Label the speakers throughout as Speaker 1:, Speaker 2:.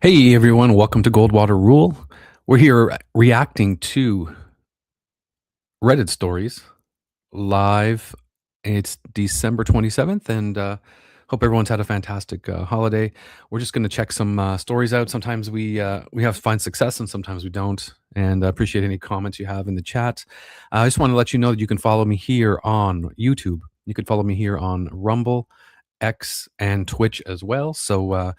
Speaker 1: Hey everyone, welcome to Goldwater Rule. We're here reacting to Reddit stories live. It's December 27th, and hope everyone's had a fantastic holiday. We're just going to check some stories out. Sometimes we have find success, and sometimes we don't. And I appreciate any comments you have in the chat. I just want to let you know that you can follow me here on YouTube. You can follow me here on Rumble, X, and Twitch as well. So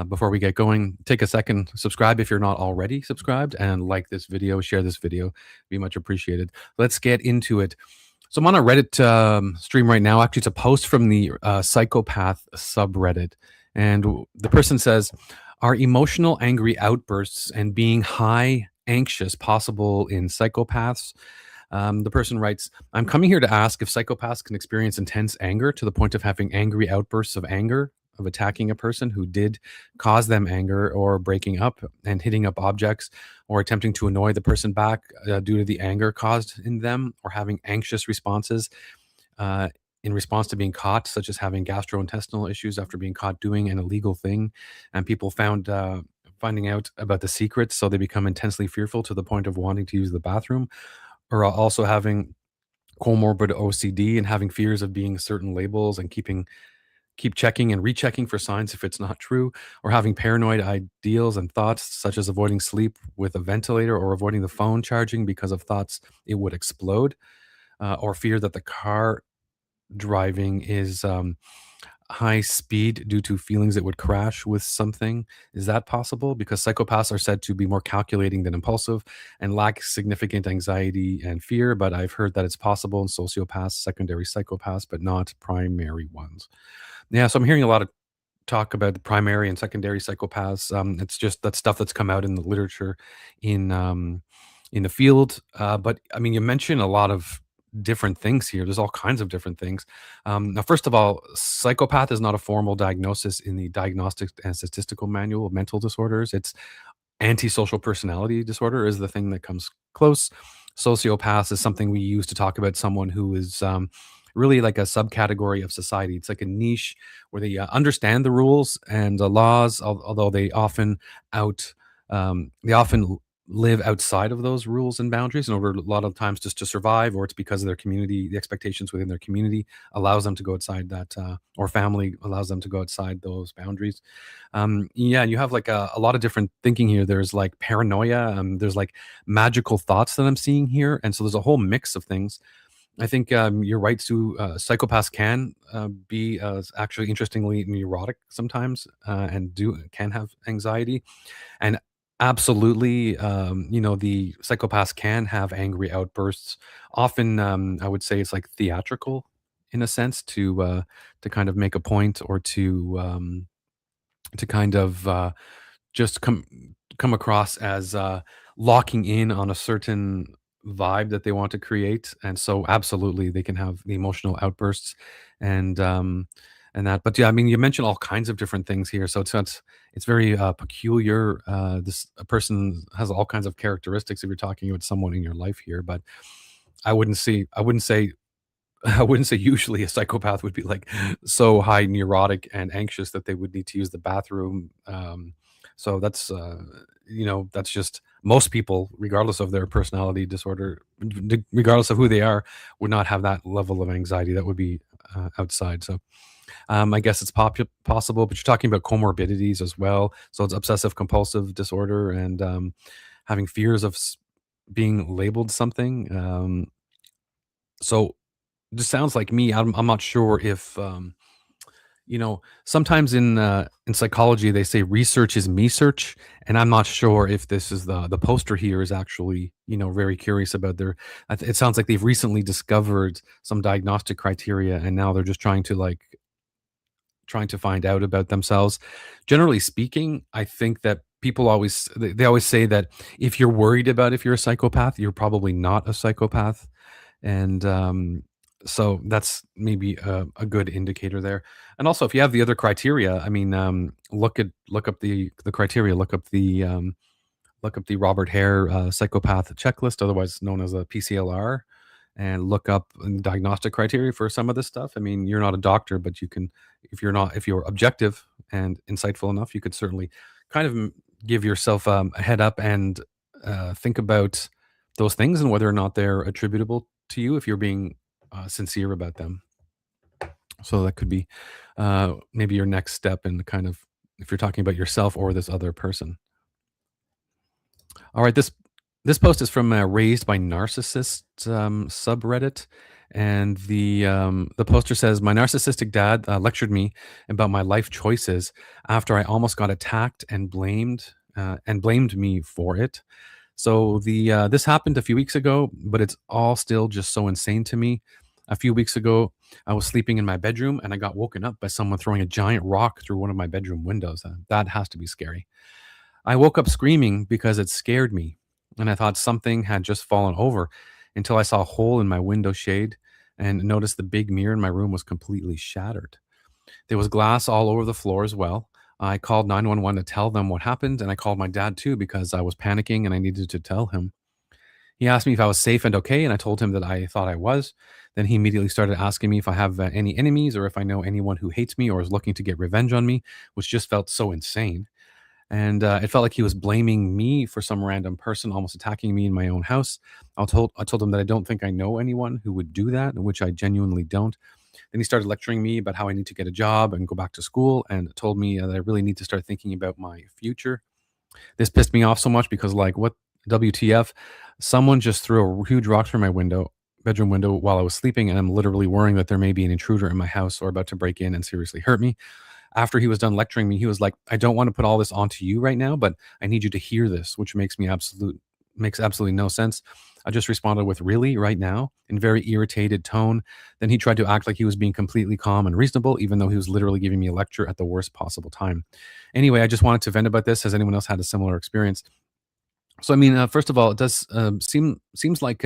Speaker 1: before we get going, take a second, subscribe if you're not already subscribed, and like this video, share this video. Be much appreciated. Let's get into it. So I'm on a Reddit stream right now. Actually, it's a post from the psychopath subreddit. And the person says, are emotional angry outbursts and being high anxious possible in psychopaths? The person writes, I'm coming here to ask if psychopaths can experience intense anger to the point of having angry outbursts of anger, of attacking a person who did cause them anger, or breaking up and hitting up objects, or attempting to annoy the person back due to the anger caused in them, or having anxious responses uh, in response to being caught, such as having gastrointestinal issues after being caught doing an illegal thing. And people finding out about the secrets, so they become intensely fearful to the point of wanting to use the bathroom, or also having comorbid OCD and having fears of being certain labels and keep checking and rechecking for signs if it's not true, or having paranoid ideals and thoughts such as avoiding sleep with a ventilator, or avoiding the phone charging because of thoughts it would explode, or fear that the car driving is high speed due to feelings it would crash with something. Is that possible? Because psychopaths are said to be more calculating than impulsive and lack significant anxiety and fear, but I've heard that it's possible in sociopaths, secondary psychopaths, but not primary ones. Yeah, so I'm hearing a lot of talk about the primary and secondary psychopaths. It's just that stuff that's come out in the literature in um, in the field. But I mean, you mentioned a lot of different things here. There's all kinds of different things. Now, first of all, psychopath is not a formal diagnosis in the Diagnostic and Statistical Manual of Mental Disorders. It's antisocial personality disorder is the thing that comes close. Sociopath is something we use to talk about someone who is really like a subcategory of society. It's like a niche where they understand the rules and the laws, although they often live outside of those rules and boundaries in order a lot of times just to survive, or it's because of their community, the expectations within their community allows them to go outside that, or family allows them to go outside those boundaries. Yeah, you have like a lot of different thinking here. There's like paranoia, there's like magical thoughts that I'm seeing here, and so there's a whole mix of things. I think you're right, Sue. Psychopaths can be actually interestingly neurotic sometimes, and do can have anxiety, and absolutely, the psychopaths can have angry outbursts. Often, I would say it's like theatrical in a sense to kind of make a point, or to kind of just come across as locking in on a certain vibe that they want to create. And so absolutely they can have the emotional outbursts and that. But yeah, I mean, you mentioned all kinds of different things here, so it's very peculiar. This a person has all kinds of characteristics if you're talking about someone in your life here. But I wouldn't say I wouldn't say usually a psychopath would be like so high neurotic and anxious that they would need to use the bathroom. So that's just most people, regardless of their personality disorder, regardless of who they are, would not have that level of anxiety that would be outside. So I guess it's possible, but you're talking about comorbidities as well. So it's obsessive compulsive disorder and having fears of being labeled something. So this sounds like me. I'm not sure if sometimes in psychology they say research is me search, and I'm not sure if this is the poster here is actually very curious about their. It sounds like they've recently discovered some diagnostic criteria, and now they're just trying to find out about themselves. Generally speaking, I think that people they always say that if you're worried about if you're a psychopath, you're probably not a psychopath, and so that's maybe a good indicator there. And also, if you have the other criteria, I mean, look up the criteria, look up the Robert Hare psychopath checklist, otherwise known as a PCLR, and look up diagnostic criteria for some of this stuff. I mean, you're not a doctor, but you can, if you're objective and insightful enough, you could certainly kind of give yourself a head up and think about those things and whether or not they're attributable to you if you're being sincere about them. So that could be maybe your next step in kind of if you're talking about yourself or this other person. All right, this post is from Raised by Narcissists subreddit, and the poster says, "My narcissistic dad lectured me about my life choices after I almost got attacked and blamed me for it." So the this happened a few weeks ago, but it's all still just so insane to me. A few weeks ago, I was sleeping in my bedroom and I got woken up by someone throwing a giant rock through one of my bedroom windows. That has to be scary. I woke up screaming because it scared me, and I thought something had just fallen over until I saw a hole in my window shade and noticed the big mirror in my room was completely shattered. There was glass all over the floor as well. I called 911 to tell them what happened, and I called my dad too because I was panicking and I needed to tell him. He asked me if I was safe and okay, and I told him that I thought I was. Then he immediately started asking me if I have any enemies or if I know anyone who hates me or is looking to get revenge on me, which just felt so insane. And it felt like he was blaming me for some random person almost attacking me in my own house. I told him that I don't think I know anyone who would do that, which I genuinely don't. Then he started lecturing me about how I need to get a job and go back to school, and told me that I really need to start thinking about my future. This pissed me off so much because, like, what WTF? Someone just threw a huge rock through my bedroom window, while I was sleeping, and I'm literally worrying that there may be an intruder in my house or about to break in and seriously hurt me. After he was done lecturing me, he was like, "I don't want to put all this onto you right now, but I need you to hear this," which makes absolutely no sense. I just responded with "really right now" in very irritated tone. Then he tried to act like he was being completely calm and reasonable, even though he was literally giving me a lecture at the worst possible time. Anyway, I just wanted to vent about this. Has anyone else had a similar experience? So, I mean, first of all, it does seems like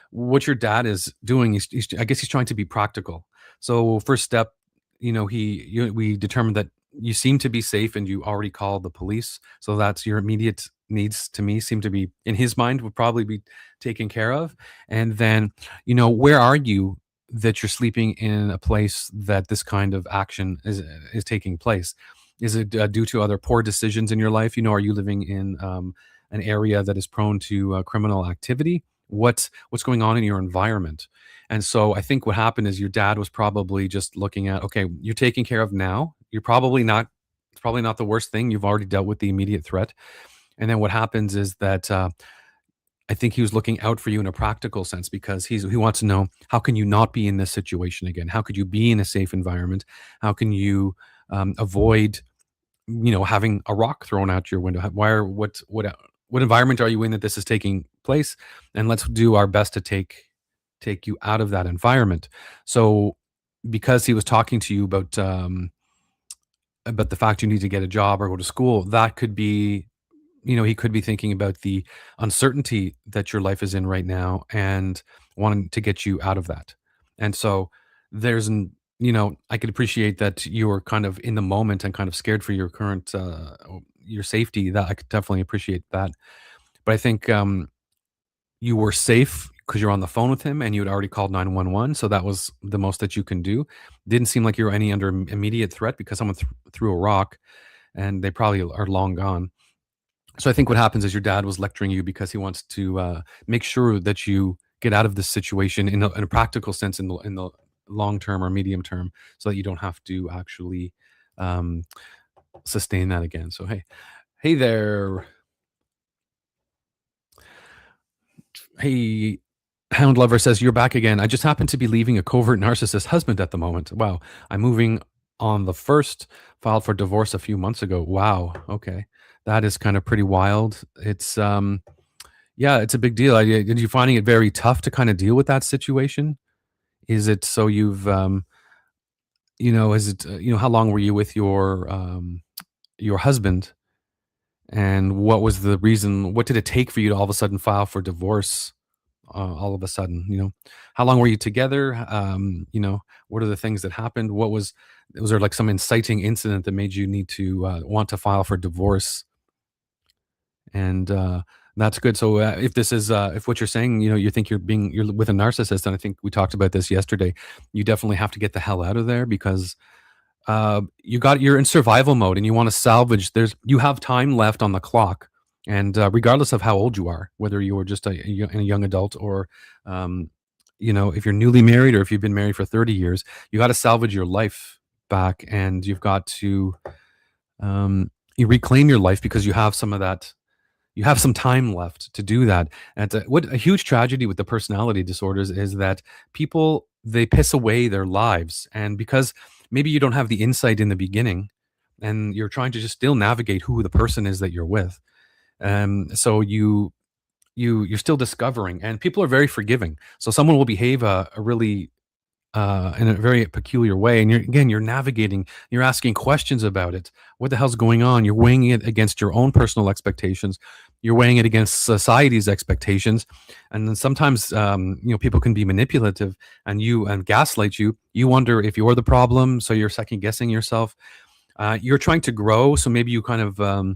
Speaker 1: what your dad is doing is I guess he's trying to be practical. So first step, we determined that you seem to be safe and you already called the police. So that's your immediate needs to me seem to be in his mind would probably be taken care of. And then, where are you that you're sleeping in a place that this kind of action is taking place? Is it due to other poor decisions in your life? Are you living in an area that is prone to criminal activity? What's going on in your environment? And so I think what happened is your dad was probably just looking at, okay, you're taken care of now. It's probably not the worst thing. You've already dealt with the immediate threat. And then what happens is that I think he was looking out for you in a practical sense because he wants to know, how can you not be in this situation again? How could you be in a safe environment? How can you avoid having a rock thrown out your window? What environment are you in that this is taking place? And let's do our best to take you out of that environment. So because he was talking to you about the fact you need to get a job or go to school, that could be, he could be thinking about the uncertainty that your life is in right now and wanting to get you out of that. And so I could appreciate that you were kind of in the moment and kind of scared for your current your safety. That I could definitely appreciate that. But I think you were safe because you're on the phone with him and you had already called 911. So that was the most that you can do. Didn't seem like you were any under immediate threat because someone threw a rock and they probably are long gone. So I think what happens is your dad was lecturing you because he wants to make sure that you get out of this situation in a practical sense in the long term or medium term, so that you don't have to actually um, sustain that again. So hey there, hey. Hound Lover says, "You're back again. I just happen to be leaving a covert narcissist husband at the moment. Wow. I'm moving on the first, filed for divorce a few months ago. Wow. Okay. That is kind of pretty wild. Yeah, it's a big deal. Did you finding it very tough to kind of deal with that situation? Is it so you've, is it, how long were you with your husband? And what was the reason? What did it take for you to all of a sudden file for divorce? All of a sudden, how long were you together? What are the things that happened? Was there like some inciting incident that made you need to want to file for divorce? And that's good. So if what you're saying, you think you're with a narcissist, and I think we talked about this yesterday, you definitely have to get the hell out of there because You're in survival mode and you want to salvage. You have time left on the clock, and regardless of how old you are, whether you were just a young adult or um, if you're newly married or if you've been married for 30 years, you got to salvage your life back, and you've got to you reclaim your life because you have some of that. You have some time left to do that. And what a huge tragedy with the personality disorders is that people, they piss away their lives, and because maybe you don't have the insight in the beginning, and you're trying to just still navigate who the person is that you're with. So you're still discovering, and people are very forgiving. So someone will behave a really in a very peculiar way. And you're navigating, you're asking questions about it. What the hell's going on? You're weighing it against your own personal expectations. You're weighing it against society's expectations. And then sometimes, people can be manipulative and gaslight you. You wonder if you're the problem. So you're second guessing yourself. You're trying to grow. So maybe you kind of,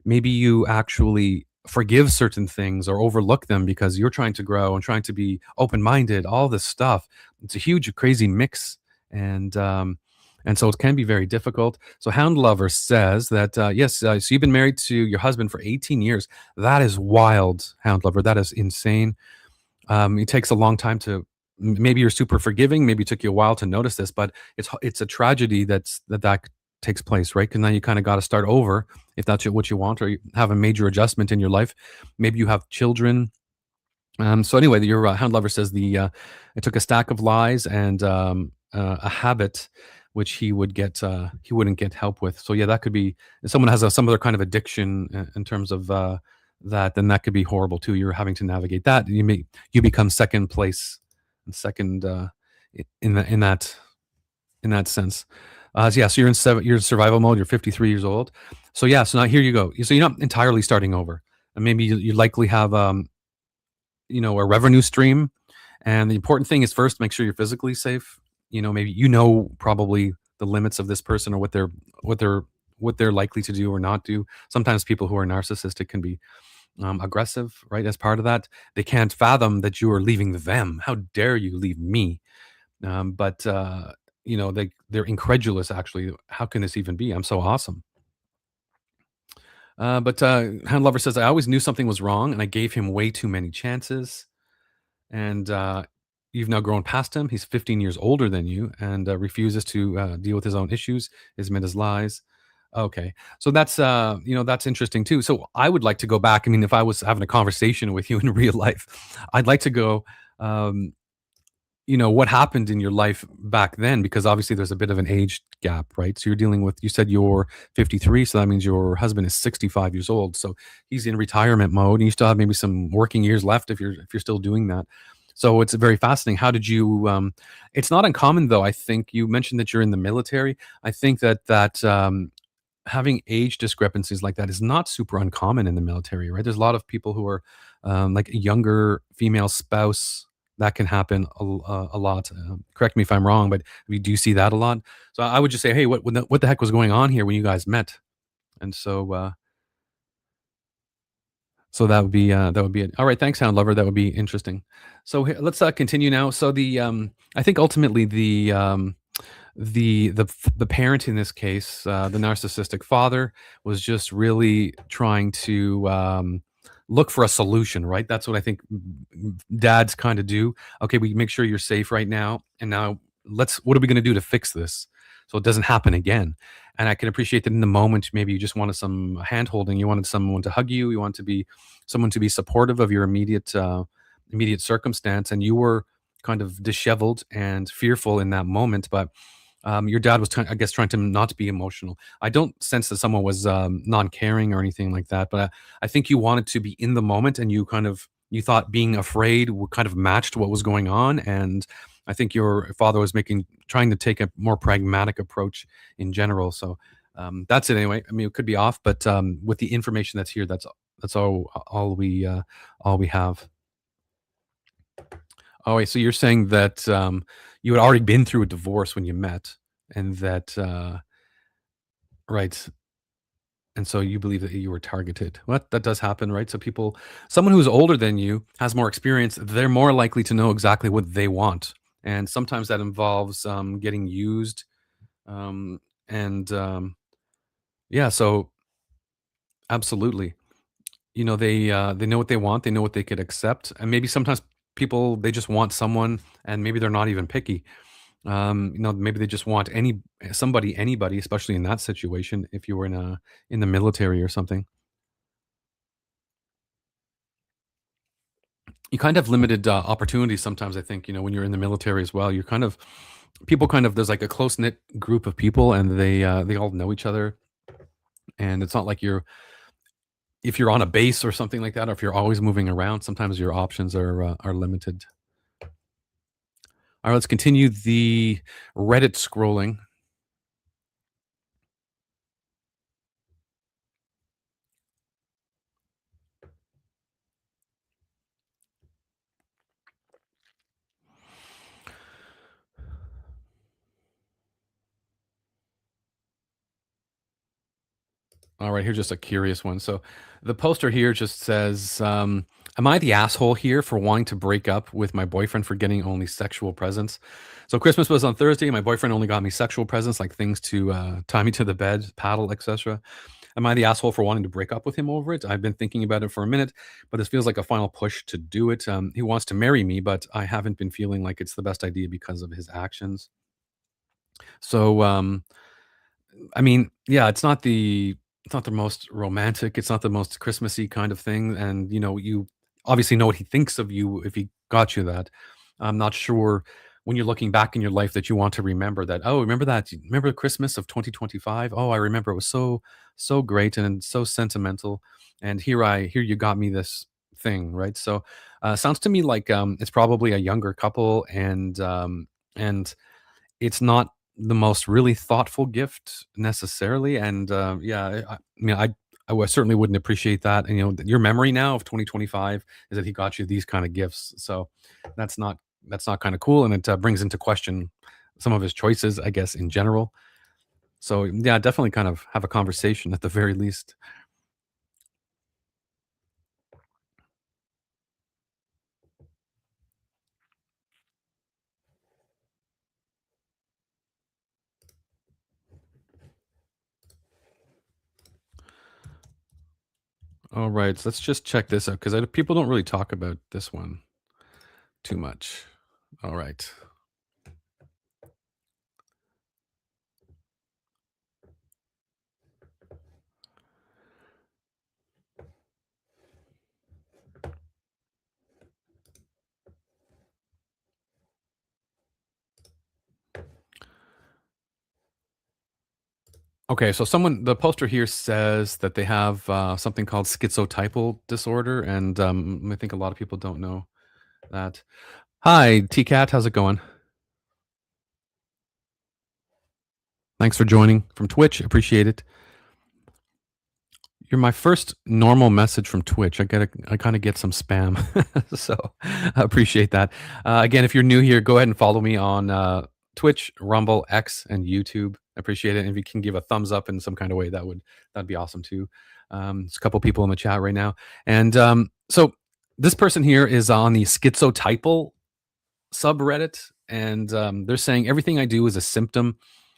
Speaker 1: maybe you actually forgive certain things or overlook them because you're trying to grow and trying to be open-minded, all this stuff. It's a huge crazy mix, and so it can be very difficult. So Hound Lover says that yes, so you've been married to your husband for 18 years. That is wild, Hound Lover. That is insane. It takes a long time to, maybe you're super forgiving, maybe it took you a while to notice this, but it's a tragedy that takes place, right? Because now you kind of got to start over if that's what you want, or you have a major adjustment in your life. Maybe you have children. So anyway, your Hound Lover says it took a stack of lies and a habit which he wouldn't get help with. So yeah, that could be, if someone has some other kind of addiction in terms of that, then that could be horrible too. You're having to navigate that. You become second place and second in that sense. So yeah, so you're in survival mode. You're 53 years old. So yeah, so now here you go. So you're not entirely starting over, and maybe you likely have a revenue stream. And the important thing is first make sure you're physically safe. Maybe probably the limits of this person, or what they're what they're likely to do or not do. Sometimes people who are narcissistic can be aggressive, right? As part of that, they can't fathom that you are leaving them. How dare you leave me? But they're incredulous. Actually, how can this even be? I'm so awesome. But Hound Lover says, I always knew something was wrong, and I gave him way too many chances. And you've now grown past him. He's 15 years older than you, and refuses to deal with his own issues, his admit his lies. Okay, so that's interesting too. So I would like to go back. I mean, if I was having a conversation with you in real life, I'd like to go. Um, what happened in your life back then, because obviously there's a bit of an age gap, right? So you said you're 53, so that means your husband is 65 years old, so he's in retirement mode, and you still have maybe some working years left if you're still doing that. So it's very fascinating. How did you it's not uncommon, though. I think you mentioned that you're in the military. I think that having age discrepancies like that is not super uncommon in the military, right? There's a lot of people who are like a younger female spouse. That can happen a lot. Correct me if I'm wrong, but do you see that a lot? So I would just say, hey, what the heck was going on here when you guys met? And so that would be it. All right, thanks, Hound Lover. That would be interesting. So let's continue now. So I think ultimately the parent in this case, the narcissistic father, was just really trying to look for a solution, right? That's what I think dads kind of do. Okay, we make sure you're safe right now, and now what are we going to do to fix this so it doesn't happen again? And I can appreciate that in the moment, maybe you just wanted some hand holding, you wanted someone to hug you, you want to be someone to be supportive of your immediate circumstance, and you were kind of disheveled and fearful in that moment. But your dad was, I guess, trying to not be emotional. I don't sense that someone was non-caring or anything like that, but I think you wanted to be in the moment, and you thought being afraid kind of matched what was going on. And I think your father was trying to take a more pragmatic approach in general. So that's it anyway. I mean, it could be off, but with the information that's here, that's all we have. Oh, wait, so you're saying that you had already been through a divorce when you met, and that right, and so you believe that you were targeted. What that does happen, right? So someone who's older than you has more experience. They're more likely to know exactly what they want, and sometimes that involves getting used Um, and yeah, so absolutely. They know what they want, they know what they could accept, and maybe sometimes people, they just want someone, and maybe they're not even picky. Maybe they just want anybody, especially in that situation, if you were in the military or something. You kind of have limited, opportunities sometimes, I think, when you're in the military as well. You're kind of people kind of there's like a close-knit group of people, and they all know each other, and it's not like if you're on a base or something like that, or if you're always moving around, sometimes your options are limited. Alright, let's continue the Reddit scrolling. All right, here's just a curious one. So the poster here just says, "Am I the asshole here for wanting to break up with my boyfriend for getting only sexual presents?" So Christmas was on Thursday. My boyfriend only got me sexual presents, like things to tie me to the bed, paddle, etc. Am I the asshole for wanting to break up with him over it? I've been thinking about it for a minute, but this feels like a final push to do it. He wants to marry me, but I haven't been feeling like it's the best idea because of his actions. So I mean, yeah, it's not the most romantic, it's not the most Christmassy kind of thing, and, you obviously know what he thinks of you if he got you that. I'm not sure when you're looking back in your life that you want to remember that, "Oh, remember that remember Christmas of 2025? Oh, I remember it was so great and so sentimental, and here you got me this thing," right? So, sounds to me like, it's probably a younger couple, and it's not the most really thoughtful gift necessarily, and, yeah, mean, certainly wouldn't appreciate that, and, your memory now of 2025 is that he got you these kinda gifts, so that's not that's not kinda cool, and it, brings into question some of his choices, I guess, in general. So, yeah, definitely kind of have a conversation at the very least. Alright, so let's just check this out, 'cause people don't really talk about this one too much. Alright. Okay, so the poster here says that they have something called schizotypal disorder, and I think a lot of people don't know that. Hi, TCAT, how's it going? Thanks for joining from Twitch. Appreciate it. You're my first normal message from Twitch. I kind of get some spam, so I appreciate that. Again, if you're new here, go ahead and follow me on Twitch, Rumble, X, and YouTube. I appreciate it. And if you can give a thumbs up in some kind of way, that'd be awesome too. There's a couple people in the chat right now, and so this person here is on the schizotypal subreddit, and they're saying everything I do is a symptom.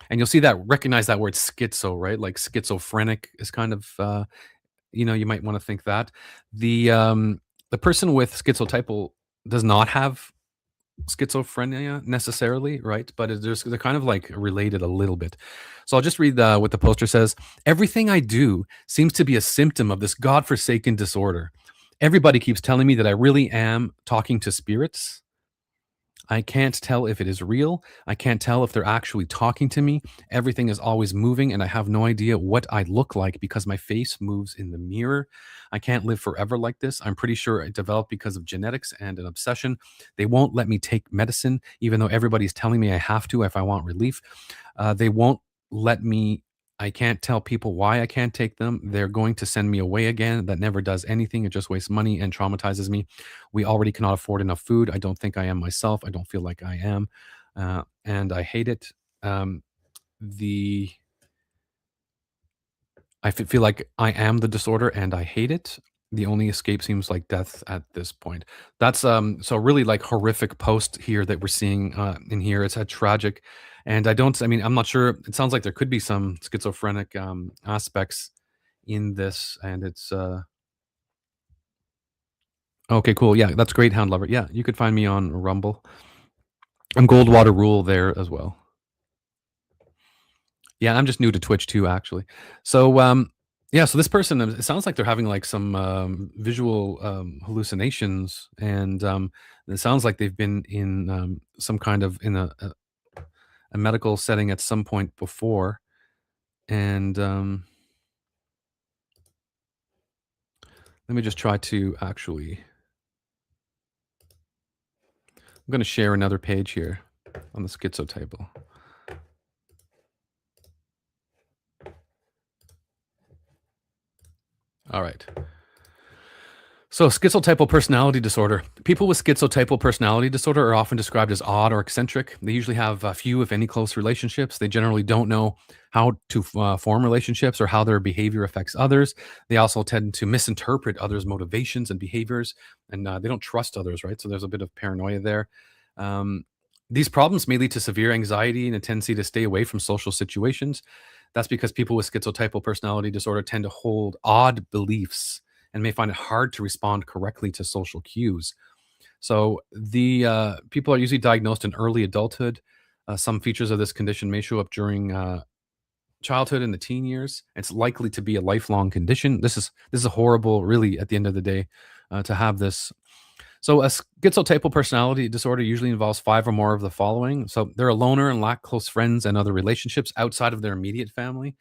Speaker 1: And you'll see that recognize that word schizo, right? Like schizophrenic is kind of you might want to think that the person with schizotypal does not have schizophrenia necessarily, right? But they're kind of like related a little bit. So I'll just read what the poster says. Everything I do seems to be a symptom of this godforsaken disorder. Everybody keeps telling me that I really am talking to spirits. I can't tell if it is real. I can't tell if they're actually talking to me. Everything is always moving, and I have no idea what I look like because my face moves in the mirror. I can't live forever like this. I'm pretty sure it developed because of genetics and an obsession. They won't let me take medicine, even though everybody's telling me I have to if I want relief. They won't let me. I can't tell people why I can't take them. They're going to send me away again. That never does anything. It just wastes money and traumatizes me. We already cannot afford enough food. I don't think I am myself. I don't feel like I am, and I hate it. Um, the feel like I am the disorder, and I hate it. The only escape seems like death at this point. That's, so really, like, horrific post here that we're seeing, in here. It's a tragic, and I mean, I'm not sure. It sounds like there could be some schizophrenic, aspects in this, and it's, okay, cool, yeah, that's great, Hound Lover. Yeah, you could find me on Rumble. I'm Goldwater Rule there as well. Yeah, I'm just new to Twitch too, actually. So, yeah, so this person, it sounds like they're having like some visual hallucinations, and it sounds like they've been in some kind of in a medical setting at some point before. And let me just try to actually. I'm going to share another page here on the schizo table. All right. So, schizotypal personality disorder. People with schizotypal personality disorder are often described as odd or eccentric. They usually have few, if any, close relationships. They generally don't know how to form relationships or how their behavior affects others. They also tend to misinterpret others' motivations and behaviors, and they don't trust others, right? So, there's a bit of paranoia there. Um, these problems may lead to severe anxiety and a tendency to stay away from social situations. That's because people with schizotypal personality disorder tend to hold odd beliefs and may find it hard to respond correctly to social cues. So the people are usually diagnosed in early adulthood. Some features of this condition may show up during childhood and the teen years. It's likely to be a lifelong condition. This is horrible, really. At the end of the day, to have this. So a schizotypal personality disorder usually involves five or more of the following. So they're a loner and lack close friends and other relationships outside of their immediate family.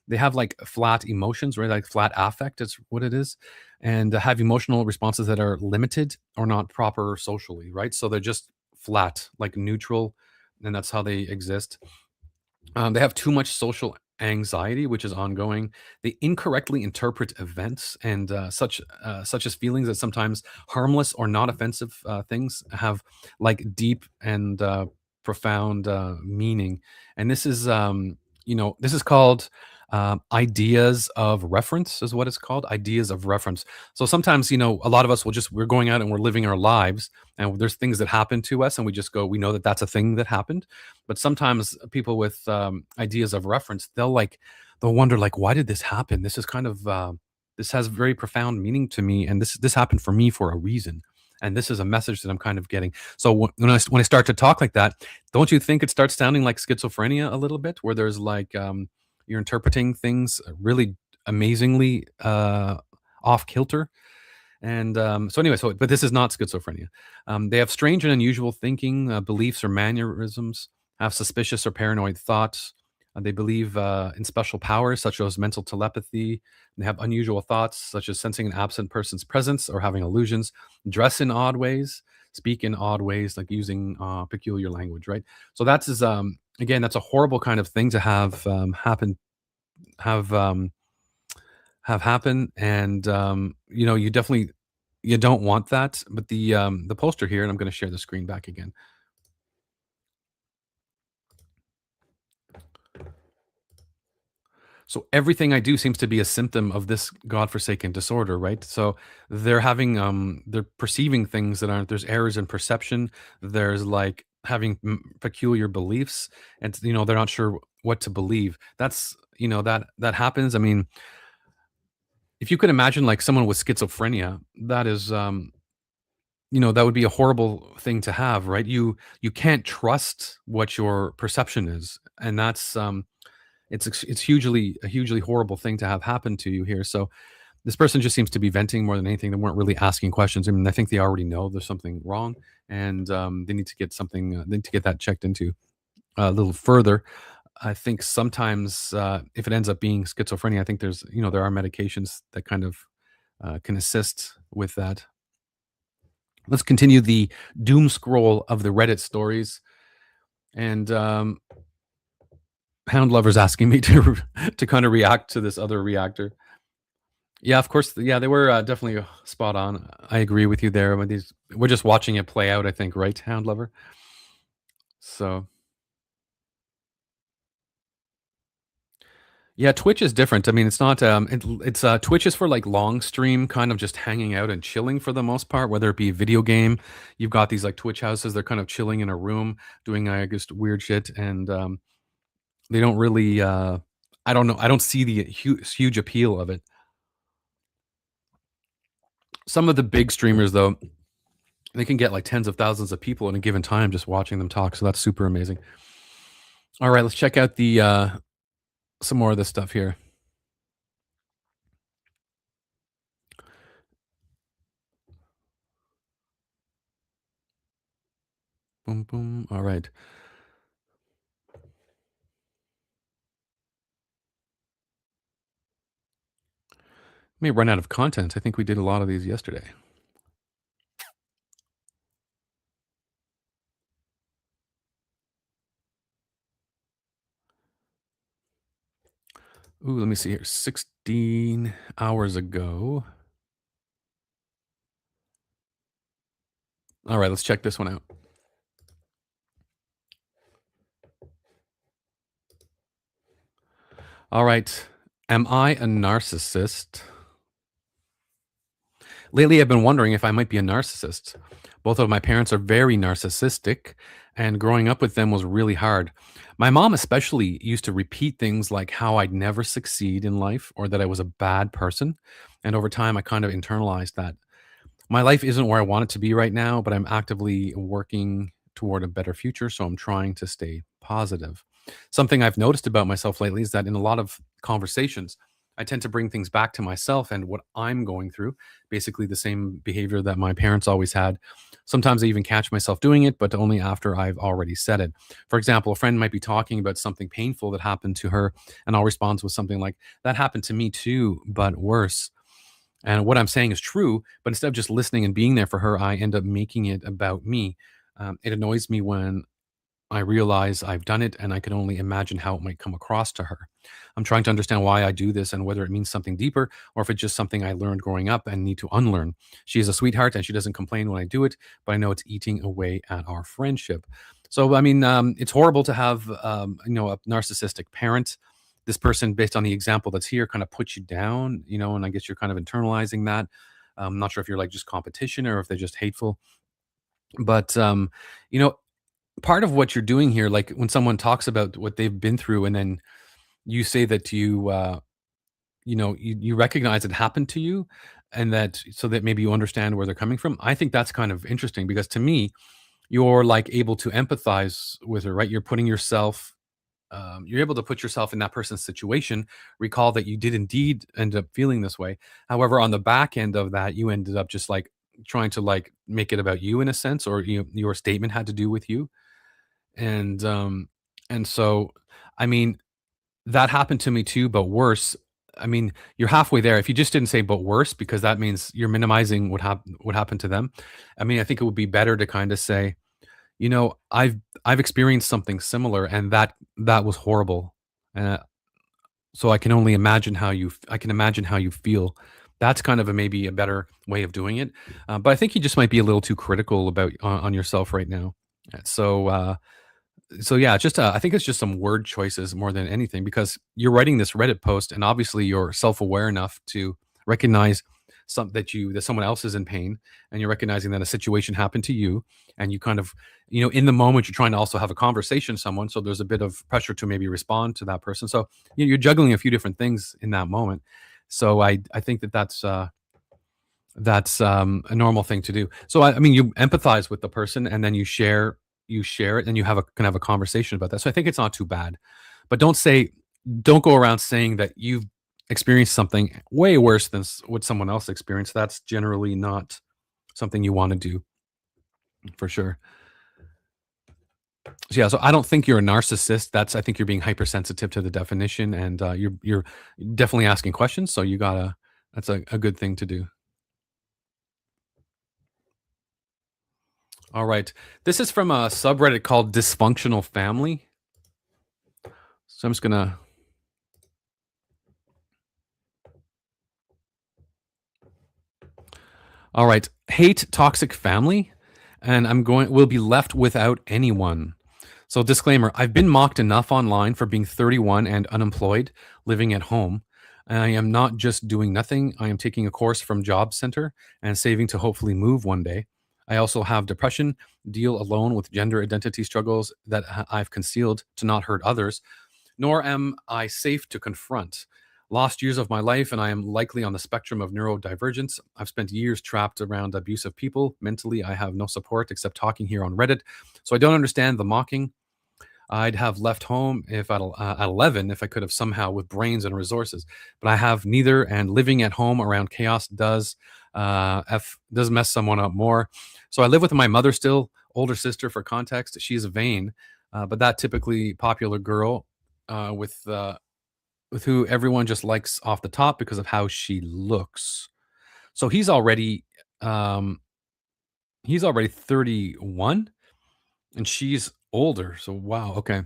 Speaker 1: They have like flat emotions, right? Like flat affect is what it is, and have emotional responses that are limited or not proper socially, right? So they're just flat, like neutral, and that's how they exist. They have too much social anxiety, which is ongoing. They incorrectly interpret events and such as feelings that sometimes harmless or not offensive things have like deep and profound meaning. And this is, this is called ideas of reference, is what it's called. Ideas of reference. So sometimes, a lot of us we're going out and we're living our lives, and there's things that happen to us, and we just go, we know that that's a thing that happened. But sometimes people with ideas of reference, they'll wonder like, why did this happen? This is kind of this has very profound meaning to me, and this happened for me for a reason, and this is a message that I'm kind of getting. So when I start to talk like that, don't you think it starts sounding like schizophrenia a little bit, where there's like you're interpreting things really amazingly off kilter? And so anyway, but this is not schizophrenia. They have strange and unusual thinking, beliefs, or mannerisms, have suspicious or paranoid thoughts. They believe in special powers, such as mental telepathy. They have unusual thoughts, such as sensing an absent person's presence or having illusions, dress in odd ways, speak in odd ways, like using peculiar language, right? So again, that's a horrible kind of thing to have um, have happen, and you don't want that. But the poster here, and I'm going to share the screen back again. So everything I do seems to be a symptom of this godforsaken disorder, right? So they're perceiving things that aren't. There's errors in perception. There's like having peculiar beliefs, and they're not sure what to believe. That's that happens. I mean, if you could imagine like someone with schizophrenia, that is that would be a horrible thing to have, right? You can't trust what your perception is, and that's it's hugely a hugely horrible thing to have happen to you here. So this person just seems to be venting more than anything. They weren't really asking questions. I mean, I think they already know there's something wrong, and they need to get something. They need to get that checked into a little further. I think sometimes if it ends up being schizophrenia, I think there are medications that kind of can assist with that. Let's continue the doom scroll of the Reddit stories. And Hound Lover's asking me to to kind of react to this other reactor. Yeah, of course. Yeah, they were definitely spot on. I agree with you there. We're just watching it play out, I think, right, Hound Lover? So Yeah, Twitch is different. I mean, it's not, it's, Twitch is for, like, long stream, kind of just hanging out and chilling for the most part, whether it be a video game. You've got these, like, Twitch houses, they're kind of chilling in a room doing, just weird shit, and, they don't really, I don't know, I don't see the huge appeal of it. Some of the big streamers, though, they can get, like, tens of thousands of people in a given time just watching them talk, so that's super amazing. Alright, let's check out the, some more of this stuff here. Boom, boom. Alright. May run out of content. I think we did a lot of these yesterday. Ooh, let me see here. 16 hours ago. All right, let's check this one out. All right. Am I a narcissist? Lately, I've been wondering if I might be a narcissist. Both of my parents are very narcissistic, and growing up with them was really hard. My mom, especially, used to repeat things like how I'd never succeed in life or that I was a bad person. And over time, I kind of internalized that. My life isn't where I want it to be right now, but I'm actively working toward a better future. So I'm trying to stay positive. Something I've noticed about myself lately is that in a lot of conversations, I tend to bring things back to myself and what I'm going through, basically the same behavior that my parents always had. Sometimes I even catch myself doing it, but only after I've already said it. For example, a friend might be talking about something painful that happened to her, and I'll respond with something like, "That happened to me too, but worse." And what I'm saying is true, but instead of just listening and being there for her, I end up making it about me. It annoys me when I realize I've done it and I can only imagine how it might come across to her. I'm trying to understand why I do this and whether it means something deeper or if it's just something I learned growing up and need to unlearn. She is a sweetheart and she doesn't complain when I do it, but I know it's eating away at our friendship. So, I mean, it's horrible to have, a narcissistic parent. This person, based on the example that's here, kind of puts you down, and I guess you're kind of internalizing that. I'm not sure if you're like just competition or if they're just hateful. But, you know, part of what you're doing here, like when someone talks about what they've been through and then you say that you recognize it happened to you and that so that maybe you understand where they're coming from. I think that's kind of interesting because to me, you're like able to empathize with her, right? You're able to put yourself in that person's situation, recall that you did indeed end up feeling this way. However, on the back end of that, you ended up just like trying to like make it about you in a sense, or your statement had to do with you. And so I mean, that happened to me too, but worse. I mean, you're halfway there. If you just didn't say but worse, because that means you're minimizing what happened to them. I mean, I think it would be better to kind of say, I've experienced something similar, and that was horrible. Uh, so I can imagine how you feel. That's kind of a maybe a better way of doing it. But I think you just might be a little too critical about on yourself right now. So yeah, just I think it's just some word choices more than anything because you're writing this Reddit post and obviously you're self-aware enough to recognize that someone else is in pain and you're recognizing that a situation happened to you and you kind of in the moment you're trying to also have a conversation with someone, so there's a bit of pressure to maybe respond to that person. So you're juggling a few different things in that moment. So I think that's a normal thing to do. So I mean, you empathize with the person, and then you share it, and you can have a conversation about that. So I think it's not too bad, but don't go around saying that you've experienced something way worse than what someone else experienced. That's generally not something you want to do for sure. So yeah, so I don't think you're a narcissist. I think you're being hypersensitive to the definition, and you're definitely asking questions. So you gotta that's a good thing to do. All right. This is from a subreddit called Dysfunctional Family. So I'm just gonna all right. Hate toxic family, and will be left without anyone. So, disclaimer, I've been mocked enough online for being 31 and unemployed, living at home. I am not just doing nothing. I am taking a course from Job Center and saving to hopefully move one day. I also have depression, deal alone with gender identity struggles that I've concealed to not hurt others, nor am I safe to confront. Lost years of my life, and I am likely on the spectrum of neurodivergence. I've spent years trapped around abusive people. Mentally, I have no support except talking here on Reddit. So I don't understand the mocking. I'd have left home if at 11 if I could have somehow with brains and resources, but I have neither. And living at home around chaos does mess someone up more. So I live with my mother still, older sister for context. She's vain, but that typically popular girl with who everyone just likes off the top because of how she looks. So um, he's already 31 and she's older. So wow, okay.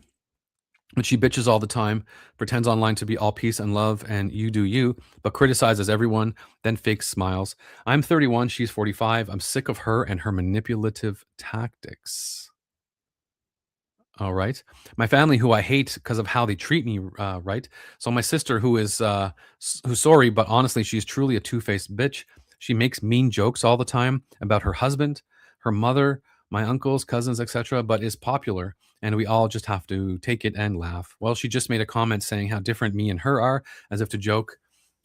Speaker 1: But she bitches all the time, pretends online to be all peace and love and you do you, but criticizes everyone, then fake smiles. I'm 31, she's 45. I'm sick of her and her manipulative tactics. All right. My family, who I hate because of how they treat me, right? So my sister, who's sorry, but honestly, she's truly a two-faced bitch. She makes mean jokes all the time about her husband, her mother, my uncles, cousins, etc., but is popular, and we all just have to take it and laugh. Well, she just made a comment saying how different me and her are, as if to joke.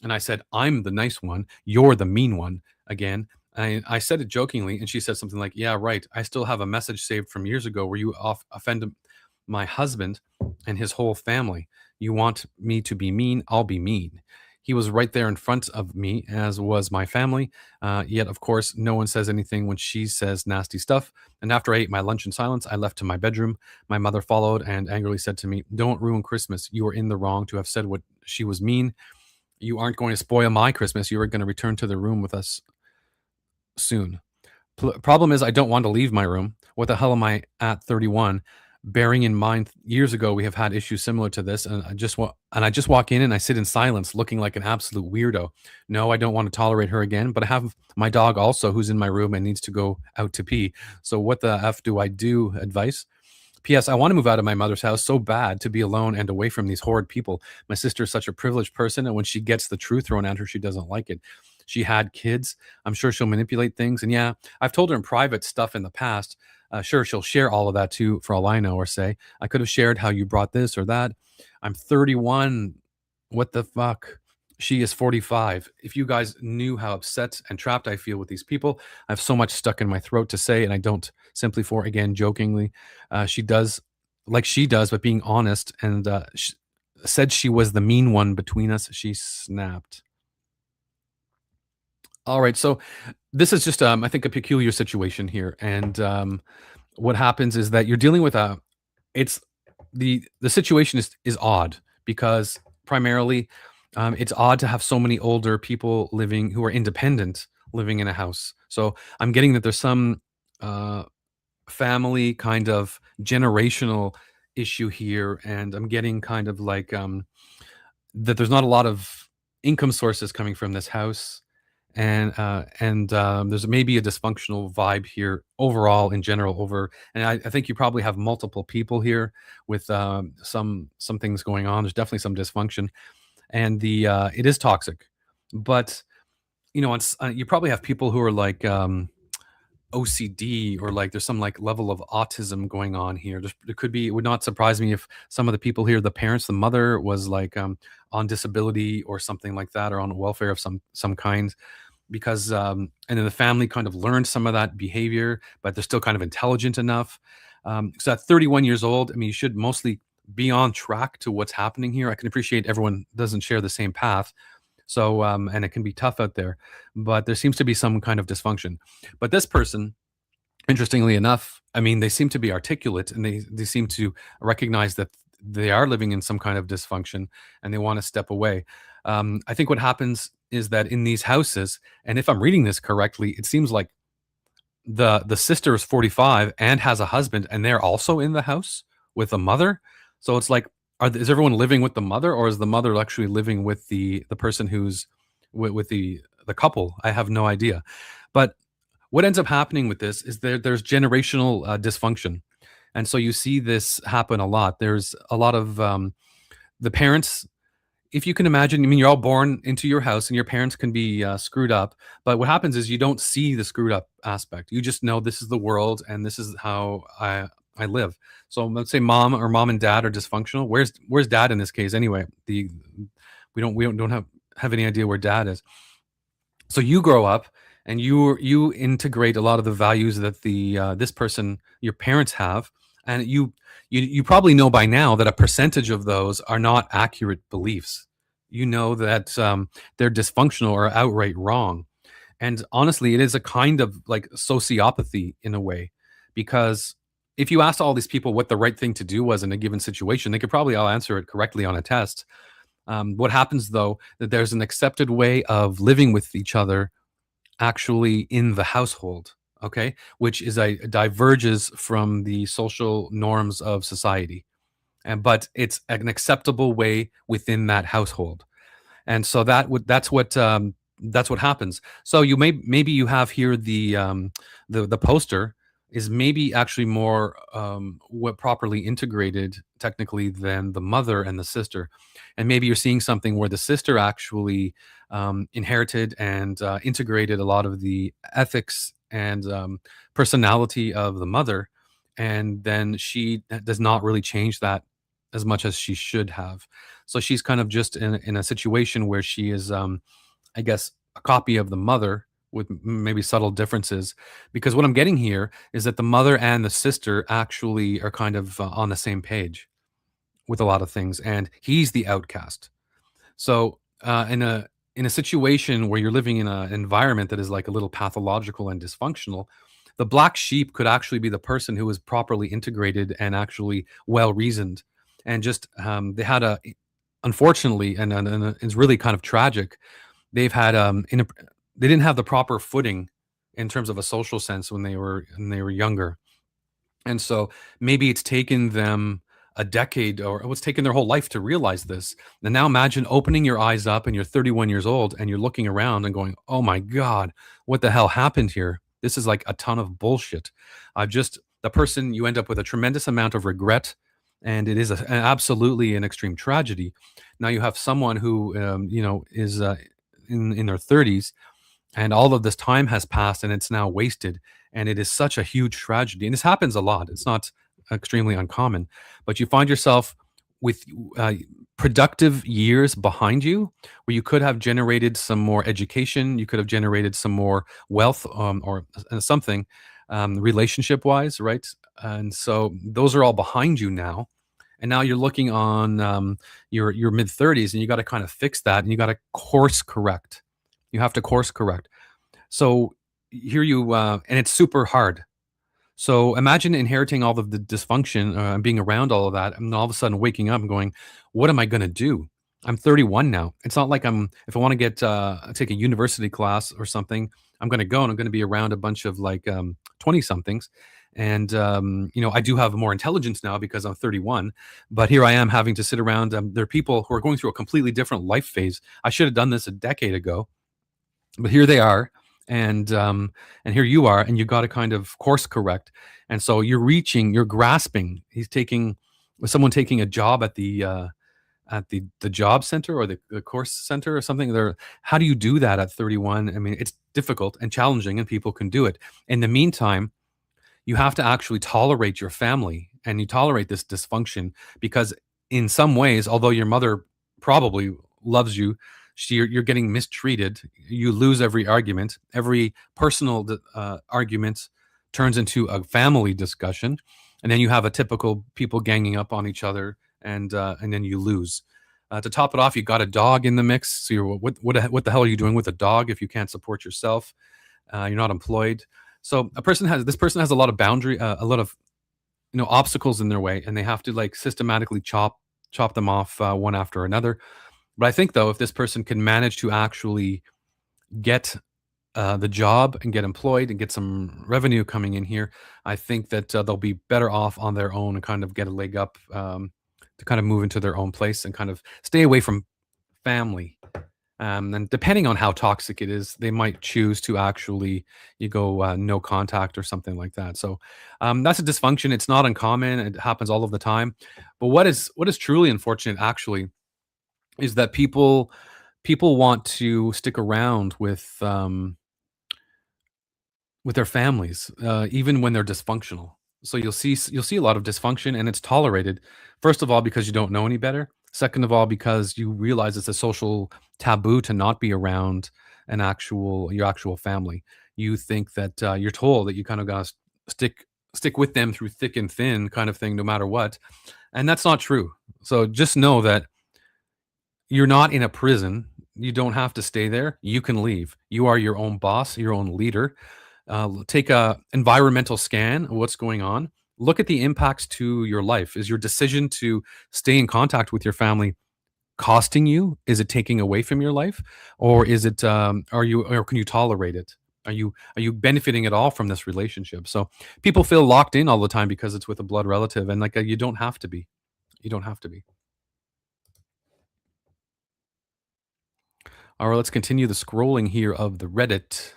Speaker 1: And I said, "I'm the nice one, you're the mean one." Again, I said it jokingly, and she said something like, "Yeah, right. I still have a message saved from years ago where you offended my husband and his whole family. You want me to be mean? I'll be mean." He was right there in front of me, as was my family. Yet, of course, no one says anything when she says nasty stuff. And after I ate my lunch in silence, I left to my bedroom. My mother followed and angrily said to me, "Don't ruin Christmas. You were in the wrong to have said what she was mean. You aren't going to spoil my Christmas. You are going to return to the room with us soon." Problem is I don't want to leave my room. What the hell am I at 31? Bearing in mind years ago we have had issues similar to this, and I just walk in and I sit in silence looking like an absolute weirdo. No, I don't want to tolerate her again, but I have my dog also who's in my room and needs to go out to pee. So what the f do I do? Advice? P.S. I want to move out of my mother's house so bad to be alone and away from these horrid people. My sister is such a privileged person, and when she gets the truth thrown at her, she doesn't like it. She had kids. I'm sure she'll manipulate things. And yeah, I've told her in private stuff in the past. Sure, she'll share all of that too, for all I know, or say, "I could have shared how you brought this or that." I'm 31. What the fuck? She is 45. If you guys knew how upset and trapped I feel with these people, I have so much stuck in my throat to say, and I don't, simply for, again, jokingly. She does like she does, but being honest, and said she was the mean one between us. She snapped. All right, so this is just, I think, a peculiar situation here, and what happens is that you're dealing with a. It's the situation is odd because primarily, it's odd to have so many older people living who are independent living in a house. So I'm getting that there's some uh, family kind of generational issue here, and I'm getting kind of like that there's not a lot of income sources coming from this house, and there's maybe a dysfunctional vibe here overall in general over. And I think you probably have multiple people here with some things going on. There's definitely some dysfunction, and the it is toxic, but you probably have people who are like OCD, or like there's some like level of autism going on here. There could be. It would not surprise me if some of the people here, the parents, the mother was like on disability or something like that, or on welfare of some kind, because and then the family kind of learned some of that behavior, but they're still kind of intelligent enough. So at 31 years old, I mean, you should mostly be on track to what's happening here. I can appreciate everyone doesn't share the same path, so and it can be tough out there, but there seems to be some kind of dysfunction. But this person, interestingly enough, I mean, they seem to be articulate, and they seem to recognize that they are living in some kind of dysfunction, and they want to step away. I think what happens is that in these houses, and if I'm reading this correctly, it seems like the sister is 45 and has a husband, and they're also in the house with the mother. So it's like, is everyone living with the mother, or is the mother actually living with the person who's with the couple? I have no idea. But what ends up happening with this is there's generational dysfunction, And so you see this happen a lot. There's a lot of the parents, if you can imagine, I mean, you're all born into your house and your parents can be screwed up. But what happens is you don't see the screwed up aspect. You just know this is the world and this is how I live. So let's say mom and dad are dysfunctional. Where's dad in this case anyway? The we don't have any idea where dad is. So you grow up and you integrate a lot of the values that the this person your parents have, and you probably know by now that a percentage of those are not accurate beliefs. You know that they're dysfunctional or outright wrong. And honestly, it is a kind of like sociopathy in a way, because if you asked all these people what the right thing to do was in a given situation, they could probably all answer it correctly on a test. What happens though, that there's an accepted way of living with each other actually in the household, okay, which is a diverges from the social norms of society, and but it's an acceptable way within that household. And so that's what happens. So maybe you have here the poster is maybe actually more what properly integrated technically than the mother and the sister. And maybe you're seeing something where the sister actually inherited and integrated a lot of the ethics and personality of the mother, and then she does not really change that as much as she should have. So she's kind of just in a situation where she is, I guess, a copy of the mother with maybe subtle differences. Because what I'm getting here is that the mother and the sister actually are kind of on the same page with a lot of things, and he's the outcast. So, in a situation where you're living in an environment that is like a little pathological and dysfunctional, the black sheep could actually be the person who was properly integrated and actually well reasoned, and just they had a unfortunately, and it's really kind of tragic. They've had they didn't have the proper footing in terms of a social sense when they were younger, and so maybe it's taken them a decade or it's taken their whole life to realize this. And now imagine opening your eyes up and you're 31 years old and you're looking around and going, "Oh my god, what the hell happened here? This is like a ton of bullshit." I've just the person you end up with a tremendous amount of regret, and it is absolutely an extreme tragedy. Now you have someone who is in their 30s, and all of this time has passed and it's now wasted, and it is such a huge tragedy, and this happens a lot. It's not extremely uncommon, but you find yourself with uh, productive years behind you where you could have generated some more education, you could have generated some more wealth, or something, relationship wise, right? And so those are all behind you now, and now you're looking on your mid 30s, and you got to kind of fix that, and you got to course correct. You have to course correct. So here you and it's super hard. So imagine inheriting all of the dysfunction, and being around all of that, and all of a sudden waking up and going, "What am I going to do?" I'm 31 now. It's not like I'm if I want to get take a university class or something, I'm going to go and I'm going to be around a bunch of like 20 somethings. And I do have more intelligence now because I'm 31, but here I am having to sit around. There are people who are going through a completely different life phase. I should have done this a decade ago, but here they are, and here you are, and you got to kind of course correct. And so you're grasping. He's taking with someone taking a job at the job center or the course center or something. There, how do you do that at 31? I mean, it's difficult and challenging, and people can do it. In the meantime, you have to actually tolerate your family and you tolerate this dysfunction, because in some ways, although your mother probably loves you, you're getting mistreated. You lose every argument. Every personal argument turns into a family discussion, and then you have a typical people ganging up on each other, and then you lose. To top it off, you got a dog in the mix. So what the hell are you doing with a dog if you can't support yourself? You're not employed. So this person has a lot of boundary, a lot of obstacles in their way, and they have to like systematically chop them off one after another. But I think though, if this person can manage to actually get the job and get employed and get some revenue coming in here, I think that they'll be better off on their own and kind of get a leg up, to kind of move into their own place and kind of stay away from family. And depending on how toxic it is, they might choose to actually you go no contact or something like that. So that's a dysfunction. It's not uncommon. It happens all of the time. But what is truly unfortunate actually is that people want to stick around with their families, even when they're dysfunctional. So you'll see a lot of dysfunction, and it's tolerated. First of all, because you don't know any better. Second of all, because you realize it's a social taboo to not be around your actual family. You think that you're told that you kind of got to stick stick with them through thick and thin, kind of thing, no matter what, and that's not true. So just know that you're not in a prison. You don't have to stay there. You can leave. You are your own boss, your own leader. Take a environmental scan of what's going on. Look at the impacts to your life. Is your decision to stay in contact with your family costing you? Is it taking away from your life, or is it? Or can you tolerate it? Are you benefiting at all from this relationship? So people feel locked in all the time because it's with a blood relative, and you don't have to be. You don't have to be. All right, let's continue the scrolling here of the Reddit.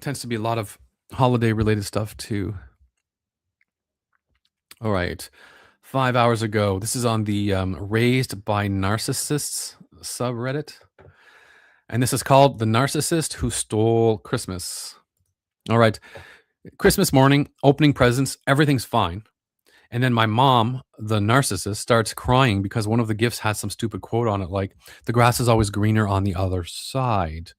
Speaker 1: Tends to be a lot of holiday related stuff too. All right. 5 hours ago, this is on the Raised by Narcissists subreddit. And this is called The Narcissist Who Stole Christmas. All right. Christmas morning, opening presents, everything's fine. And then my mom, the narcissist, starts crying because one of the gifts has some stupid quote on it, like, the grass is always greener on the other side.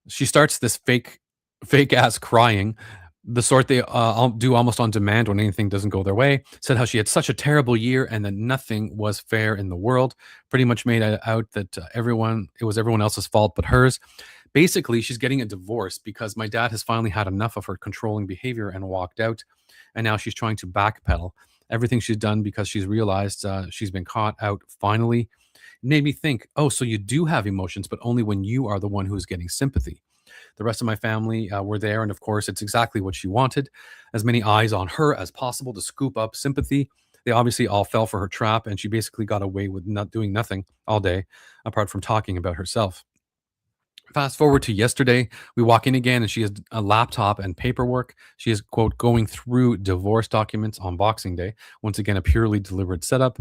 Speaker 1: She starts this fake ass crying, the sort they do almost on demand when anything doesn't go their way. Said how she had such a terrible year and that nothing was fair in the world. Pretty much made it out that it was everyone else's fault but hers. Basically, she's getting a divorce because my dad has finally had enough of her controlling behavior and walked out. And now she's trying to backpedal everything she's done because she's realized she's been caught out finally. It made me think, oh, so you do have emotions, but only when you are the one who's getting sympathy. The rest of my family were there, and of course, it's exactly what she wanted: as many eyes on her as possible to scoop up sympathy. They obviously all fell for her trap, and she basically got away with not doing nothing all day apart from talking about herself. Fast forward to yesterday, we walk in again and she has a laptop and paperwork. She is, quote, going through divorce documents on Boxing Day. Once again, a purely deliberate setup.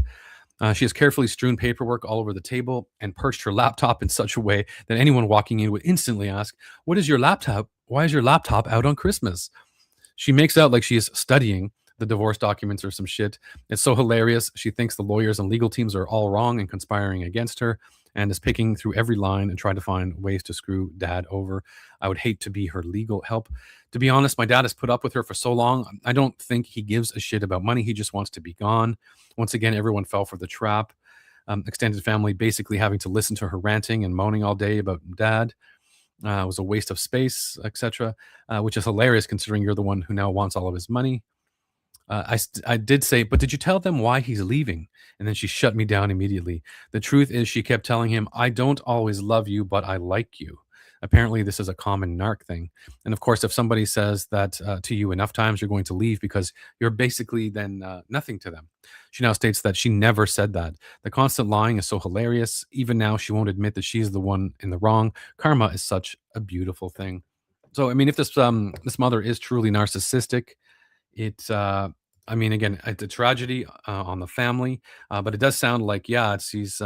Speaker 1: She has carefully strewn paperwork all over the table and perched her laptop in such a way that anyone walking in would instantly ask, "What is your laptop? Why is your laptop out on Christmas?" She makes out like she's studying the divorce documents or some shit. It's so hilarious. She thinks the lawyers and legal teams are all wrong and conspiring against her, and is picking through every line and trying to find ways to screw dad over. I would hate to be her legal help. To be honest, my dad has put up with her for so long. I don't think he gives a shit about money. He just wants to be gone. Once again, everyone fell for the trap. Extended family basically having to listen to her ranting and moaning all day about dad. Was a waste of space, etc., which is hilarious considering you're the one who now wants all of his money. I did say, but did you tell them why he's leaving? And then she shut me down immediately. The truth is, she kept telling him, I don't always love you, but I like you. Apparently, this is a common narc thing. And of course, if somebody says that to you enough times, you're going to leave because you're basically then nothing to them. She now states that she never said that. The constant lying is so hilarious. Even now, she won't admit that she's the one in the wrong. Karma is such a beautiful thing. So, I mean, if this mother is truly narcissistic, it I mean, again, it's a tragedy on the family, but it does sound like, yeah, it's he's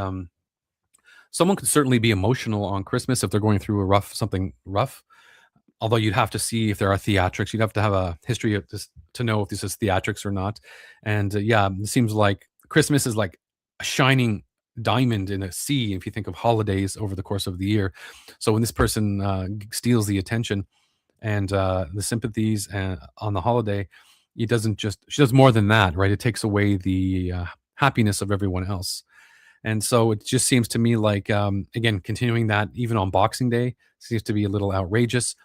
Speaker 1: someone could certainly be emotional on Christmas if they're going through something rough. Although you'd have to see if there are theatrics, you'd have to have a history of this to know if this is theatrics or not. And yeah, it seems like Christmas is like a shining diamond in a sea if you think of holidays over the course of the year. So when this person steals the attention and the sympathies and on the holiday, she does more than that, right? It takes away the happiness of everyone else. And so it just seems to me like, again, continuing that even on Boxing Day seems to be a little outrageous.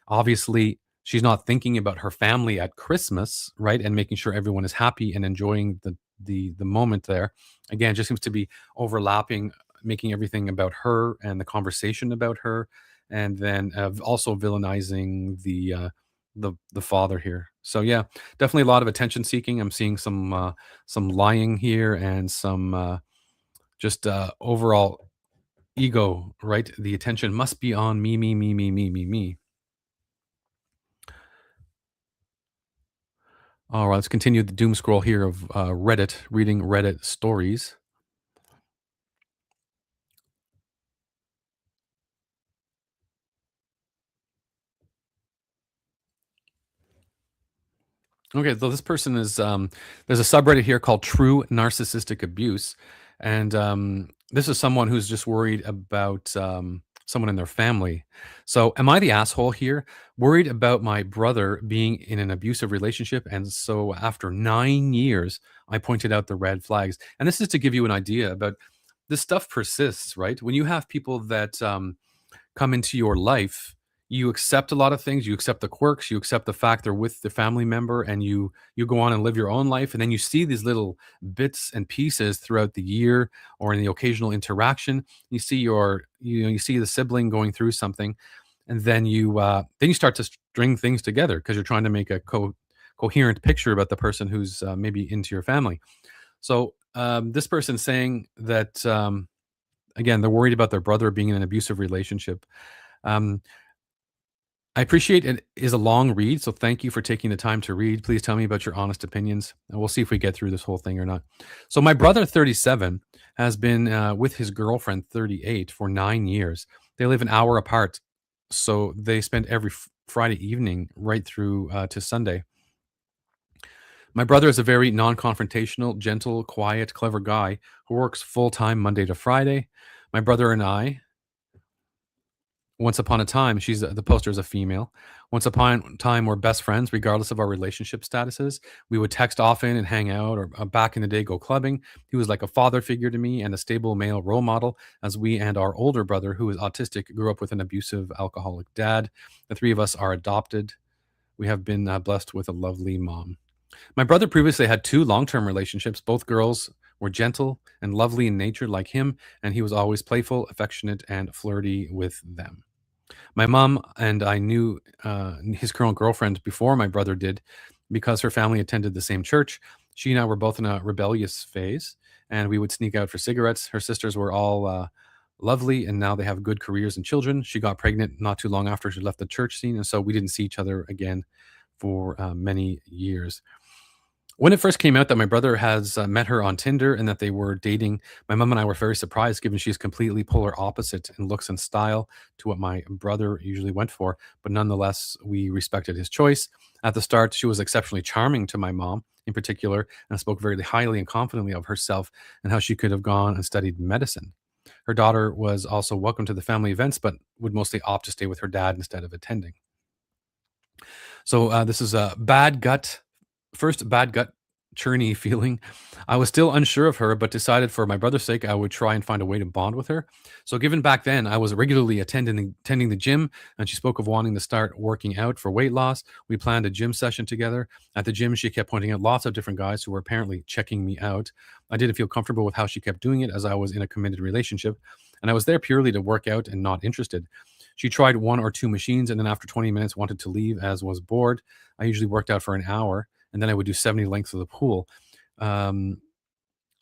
Speaker 1: Obviously, she's not thinking about her family at Christmas, right? And making sure everyone is happy and enjoying the moment there. Again, it just seems to be overlapping, making everything about her and the conversation about her, and then also villainizing the father here. So yeah, definitely a lot of attention seeking. I'm seeing some lying here and some just overall ego, right? The attention must be on me, me, me, me, me, me, me. All right, let's continue the doom scroll here of Reddit, reading Reddit stories. Okay, so this person is there's a subreddit here called True Narcissistic Abuse, and this is someone who's just worried about someone in their family. So, am I the asshole here? Worried about my brother being in an abusive relationship, and so after 9 years, I pointed out the red flags. And this is to give you an idea about this stuff persists, right? When you have people that come into your life, you accept a lot of things. You accept the quirks. You accept the fact they're with the family member, and you go on and live your own life. And then you see these little bits and pieces throughout the year, or in the occasional interaction. You see you see the sibling going through something, and then you start to string things together because you're trying to make a coherent picture about the person who's maybe into your family. So this person's saying that again, they're worried about their brother being in an abusive relationship. Um, I appreciate it is a long read, so thank you for taking the time to read. Please tell me about your honest opinions, and we'll see if we get through this whole thing or not. So, my brother, 37, has been with his girlfriend, 38, for 9 years. They live an hour apart, so they spend every Friday evening right through to Sunday. My brother is a very non confrontational, gentle, quiet, clever guy who works full time Monday to Friday. My brother and I, once upon a time, the poster is a female. Once upon a time, we're best friends, regardless of our relationship statuses. We would text often and hang out, or back in the day, go clubbing. He was like a father figure to me and a stable male role model, as we and our older brother, who is autistic, grew up with an abusive, alcoholic dad. The three of us are adopted. We have been blessed with a lovely mom. My brother previously had two long term relationships. Both girls were gentle and lovely in nature, like him, and he was always playful, affectionate, and flirty with them. My mom and I knew his current girlfriend before my brother did because her family attended the same church. She and I were both in a rebellious phase, and we would sneak out for cigarettes. Her sisters were all lovely, and now they have good careers and children. She got pregnant not too long after she left the church scene, and so we didn't see each other again for many years. When it first came out that my brother has met her on Tinder and that they were dating, my mom and I were very surprised, given she's completely polar opposite in looks and style to what my brother usually went for. But nonetheless, we respected his choice. At the start, she was exceptionally charming to my mom in particular, and spoke very highly and confidently of herself and how she could have gone and studied medicine. Her daughter was also welcome to the family events, but would mostly opt to stay with her dad instead of attending. So this is a bad gut churny feeling. I was still unsure of her, but decided for my brother's sake, I would try and find a way to bond with her. So given back then, I was regularly attending the gym, and she spoke of wanting to start working out for weight loss. We planned a gym session together. At the gym, she kept pointing out lots of different guys who were apparently checking me out. I didn't feel comfortable with how she kept doing it, as I was in a committed relationship, and I was there purely to work out and not interested. She tried one or two machines, and then after 20 minutes wanted to leave as was bored. I usually worked out for an hour, and then I would do 70 lengths of the pool. Um,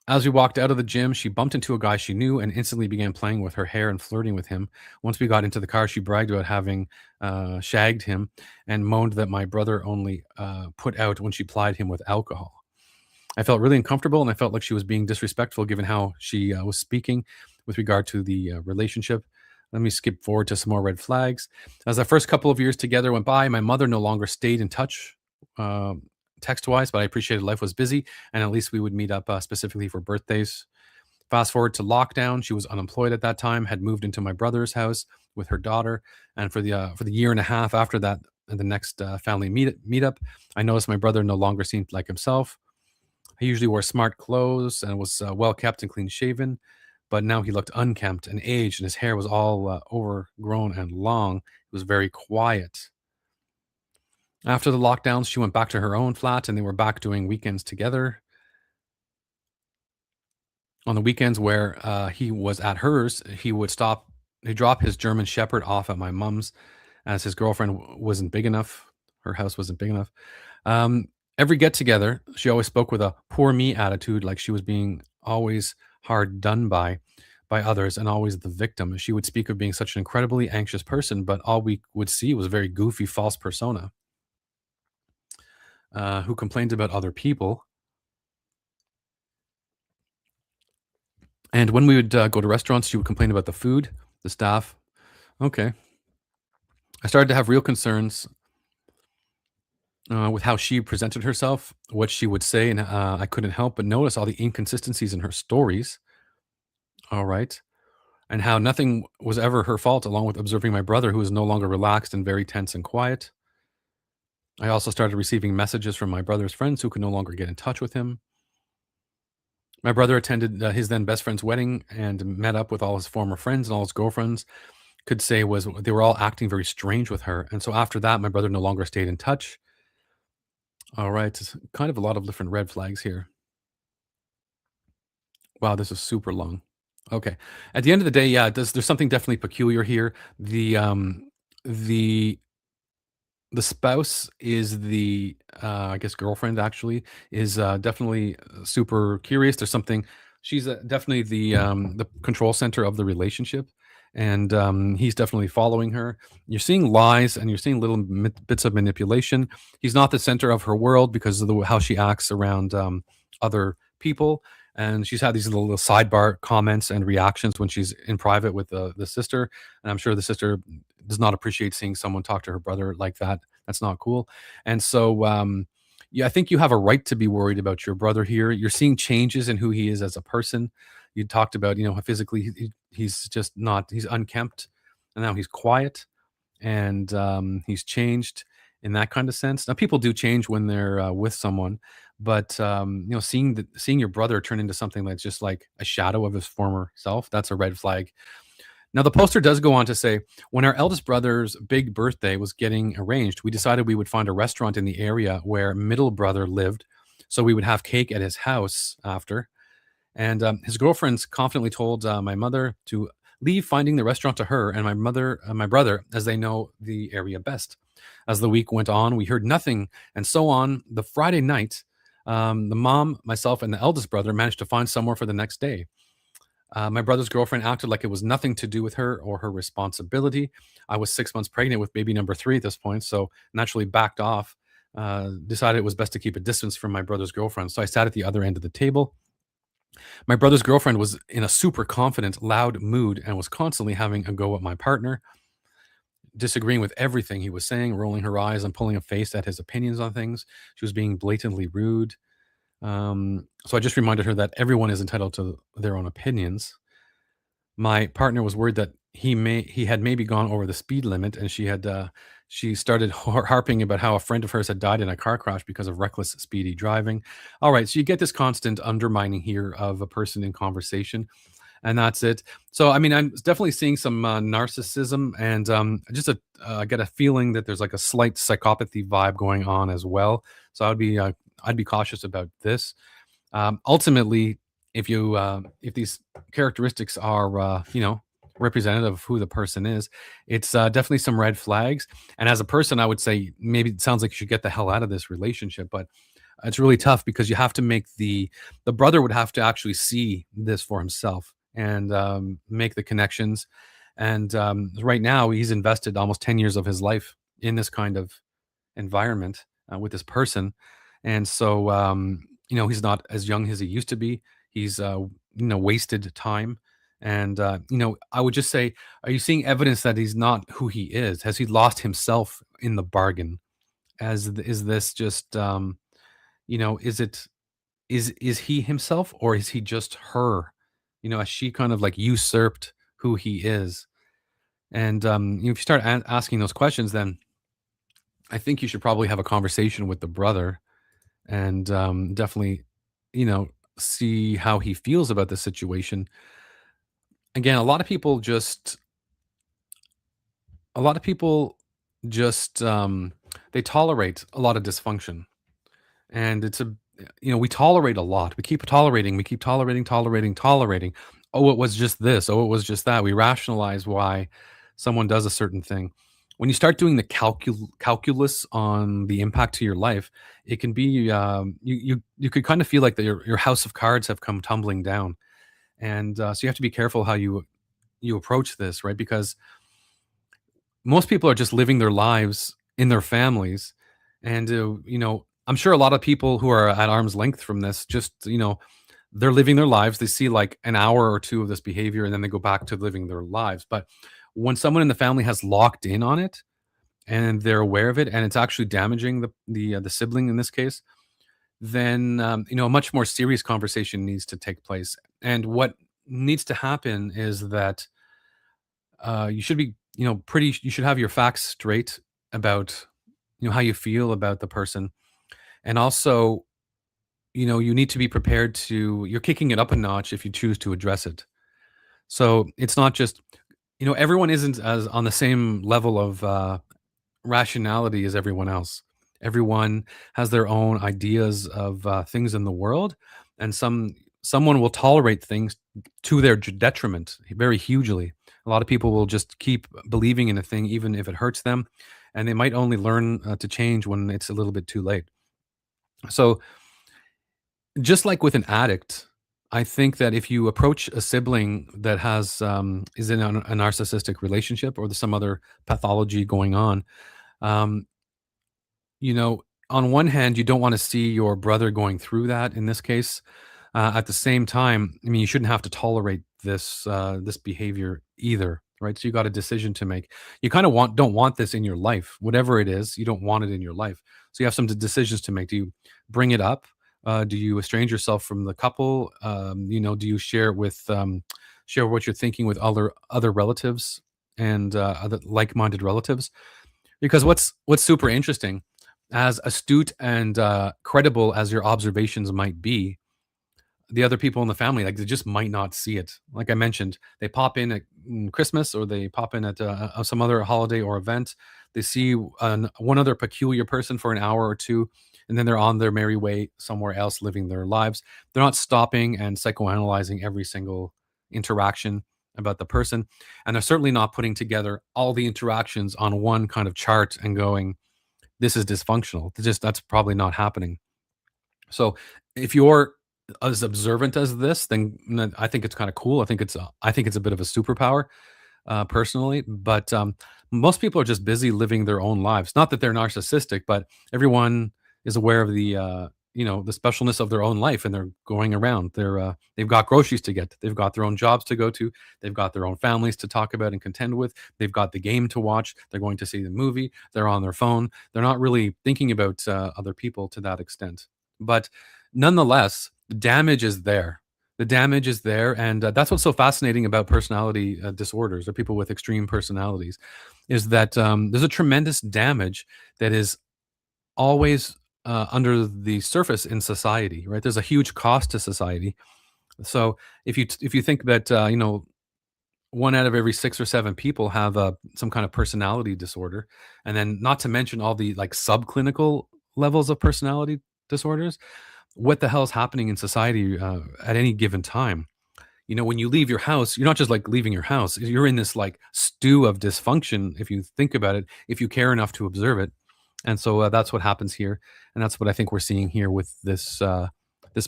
Speaker 1: as we walked out of the gym, she bumped into a guy she knew and instantly began playing with her hair and flirting with him. Once we got into the car, she bragged about having shagged him and moaned that my brother only put out when she plied him with alcohol. I felt really uncomfortable, and I felt like she was being disrespectful given how she was speaking with regard to the relationship. Let me skip forward to some more red flags. As the first couple of years together went by, my mother no longer stayed in touch text wise, but I appreciated life was busy, and at least we would meet up specifically for birthdays. Fast forward to lockdown, she was unemployed at that time, had moved into my brother's house with her daughter, and for the year and a half after that, the next family meetup, I noticed my brother no longer seemed like himself. He usually wore smart clothes and was well kept and clean shaven. but now he looked unkempt and aged, and his hair was all overgrown and long. He was very quiet. After the lockdowns, she went back to her own flat, and they were back doing weekends together. On the weekends where he was at hers, he'd drop his German Shepherd off at my mom's, as his girlfriend wasn't big enough. Her house wasn't big enough. Um, every get together, she always spoke with a poor me attitude, like she was being always hard done by others and always the victim. She would speak of being such an incredibly anxious person, but all we would see was a very goofy, false persona who complained about other people. And when we would go to restaurants, she would complain about the food, the staff. Okay. I started to have real concerns with how she presented herself, what she would say, and I couldn't help but notice all the inconsistencies in her stories. All right. And how nothing was ever her fault, along with observing my brother, who was no longer relaxed and very tense and quiet. I also started receiving messages from my brother's friends who could no longer get in touch with him. My brother attended his then best friend's wedding and met up with all his former friends, and all his girlfriends could say was they were all acting very strange with her. And so after that, my brother no longer stayed in touch. All right. It's kind of a lot of different red flags here. Wow, this is super long. Okay. At the end of the day, yeah, there's something definitely peculiar here. The the spouse is I guess girlfriend actually is definitely super curious. There's something she's definitely the control center of the relationship, and he's definitely following her. You're seeing lies and you're seeing little bits of manipulation. He's not the center of her world because of how she acts around other people. And she's had these little sidebar comments and reactions when she's in private with the sister. And I'm sure the sister does not appreciate seeing someone talk to her brother like that. That's not cool. And so, yeah, I think you have a right to be worried about your brother here. You're seeing changes in who he is as a person. You talked about, how physically he's just not, he's unkempt, and now he's quiet, and he's changed in that kind of sense. Now, people do change when they're with someone, but seeing your brother turn into something that's just like a shadow of his former self, that's a red flag. Now, the poster does go on to say, when our eldest brother's big birthday was getting arranged, we decided we would find a restaurant in the area where middle brother lived. So we would have cake at his house after. And his girlfriends confidently told my mother to leave finding the restaurant to her and my brother, as they know the area best. As the week went on, we heard nothing. And so on the Friday night, the mom, myself, and the eldest brother managed to find somewhere for the next day. My brother's girlfriend acted like it was nothing to do with her or her responsibility. I was 6 months pregnant with baby number three at this point, so naturally backed off. Decided it was best to keep a distance from my brother's girlfriend. So I sat at the other end of the table. My brother's girlfriend was in a super confident, loud mood and was constantly having a go at my partner, disagreeing with everything he was saying, rolling her eyes and pulling a face at his opinions on things. She was being blatantly rude. So I just reminded her that everyone is entitled to their own opinions. My partner was worried that he had maybe gone over the speed limit, and she started harping about how a friend of hers had died in a car crash because of reckless speedy driving. All right, so you get this constant undermining here of a person in conversation, and that's it. So I mean, I'm definitely seeing some narcissism, and I get a feeling that there's like a slight psychopathy vibe going on as well. So I'd be cautious about this. Ultimately, if these characteristics are representative of who the person is, it's definitely some red flags. And as a person, I would say maybe it sounds like you should get the hell out of this relationship, but it's really tough because you have to make the brother would have to actually see this for himself and make the connections. And right now, he's invested almost 10 years of his life in this kind of environment with this person, and so he's not as young as he used to be. He's wasted time, and I would just say, are you seeing evidence that he's not who he is? Has he lost himself in the bargain? Is this just is it is he himself, or is he just her? Has she kind of like usurped who he is? And if you start asking those questions, then I think you should probably have a conversation with the brother and definitely, you know, see how he feels about the situation. again, a lot of people just they tolerate a lot of dysfunction. And it's a we tolerate a lot. We keep tolerating, tolerating, tolerating. Oh, it was just this. Oh, it was just that. We rationalize why someone does a certain thing. When you start doing the calculus on the impact to your life, it can be you could kind of feel like your house of cards have come tumbling down, and so you have to be careful how you approach this, right? Because most people are just living their lives in their families, and I'm sure a lot of people who are at arm's length from this just they're living their lives. They see like an hour or two of this behavior and then they go back to living their lives. But when someone in the family has locked in on it and they're aware of it and it's actually damaging the sibling in this case, then a much more serious conversation needs to take place. And what needs to happen is that you should be, you should have your facts straight about, how you feel about the person. And also, you need to be prepared you're kicking it up a notch if you choose to address it. So it's not just, everyone isn't as on the same level of rationality as everyone else. Everyone has their own ideas of things in the world, and someone will tolerate things to their detriment very hugely. A lot of people will just keep believing in a thing even if it hurts them, and they might only learn to change when it's a little bit too late. So, just like with an addict, I think that if you approach a sibling that is in a narcissistic relationship or there's some other pathology going on, um, you know, on one hand, you don't want to see your brother going through that in this case. At the same time, I mean, you shouldn't have to tolerate this behavior either, right? So you got a decision to make. You kind of don't want this in your life, whatever it is. You don't want it in your life. So you have some decisions to make. Do you bring it up? Do you estrange yourself from the couple? Do you share what you're thinking with other relatives and other like-minded relatives? Because what's super interesting, as astute and credible as your observations might be, the other people in the family, like, they just might not see it. Like I mentioned, they pop in at Christmas or they pop in at some other holiday or event. They see one other peculiar person for an hour or two, and then they're on their merry way somewhere else living their lives. They're not stopping and psychoanalyzing every single interaction about the person. And they're certainly not putting together all the interactions on one kind of chart and going, this is dysfunctional. That's probably not happening. So if you're as observant as this, then I think it's kind of cool. I think it's a bit of a superpower, personally. But most people are just busy living their own lives. Not that they're narcissistic, but everyone is aware of the specialness of their own life, and they're going around. They've got groceries to get. They've got their own jobs to go to. They've got their own families to talk about and contend with. They've got the game to watch. They're going to see the movie. They're on their phone. They're not really thinking about other people to that extent. But nonetheless, the damage is there. The damage is there, and that's what's so fascinating about personality disorders or people with extreme personalities, is that there's a tremendous damage that is always under the surface in society, right? There's a huge cost to society. So if you think that one out of every 6 or 7 people have some kind of personality disorder, and then not to mention all the like subclinical levels of personality disorders, what the hell is happening in society at any given time? When you leave your house, you're not just like leaving your house. You're in this like stew of dysfunction, if you think about it, if you care enough to observe it. And so that's what happens here, and that's what I think we're seeing here with this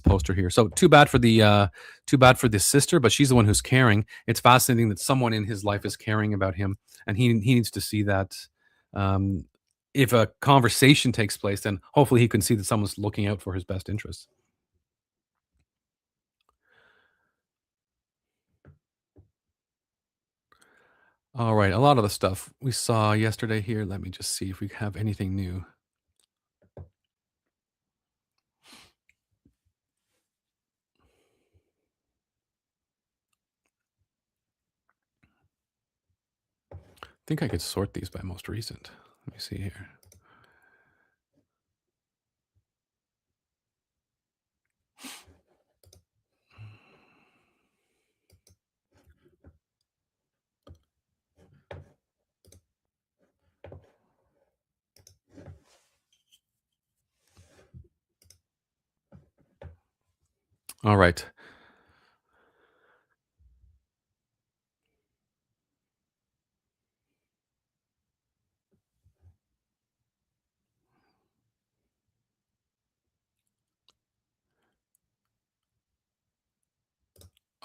Speaker 1: poster here. So too bad for this sister, but she's the one who's caring. It's fascinating that someone in his life is caring about him, and he needs to see that. Um, if a conversation takes place, then hopefully he can see that someone's looking out for his best interests. All right, a lot of the stuff we saw yesterday here. Let me just see if we have anything new. I think I could sort these by most recent. Let me see here. All right.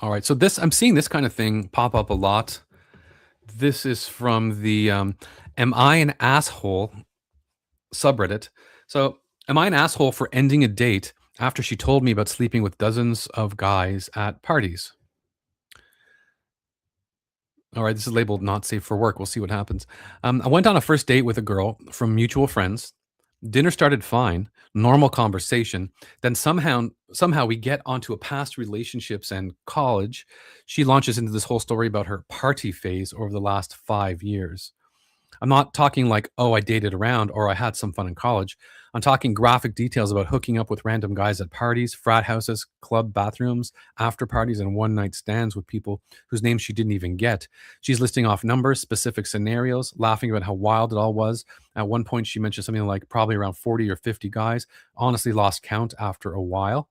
Speaker 1: All right. So this I'm seeing this kind of thing pop up a lot. This is from the "Am I an asshole?" subreddit. So, am I an asshole for ending a date after she told me about sleeping with dozens of guys at parties? All right, this is labeled not safe for work. We'll see what happens. I went on a first date with a girl from mutual friends. Dinner started fine, normal conversation. Then somehow we get onto a past relationships and college. She launches into this whole story about her party phase over the last 5 years. I'm not talking like, oh, I dated around or I had some fun in college. I'm talking graphic details about hooking up with random guys at parties, frat houses, club bathrooms, after parties, and one night stands with people whose names she didn't even get. She's listing off numbers, specific scenarios, laughing about how wild it all was. At one point, she mentioned something like probably around 40 or 50 guys. Honestly, lost count after a while.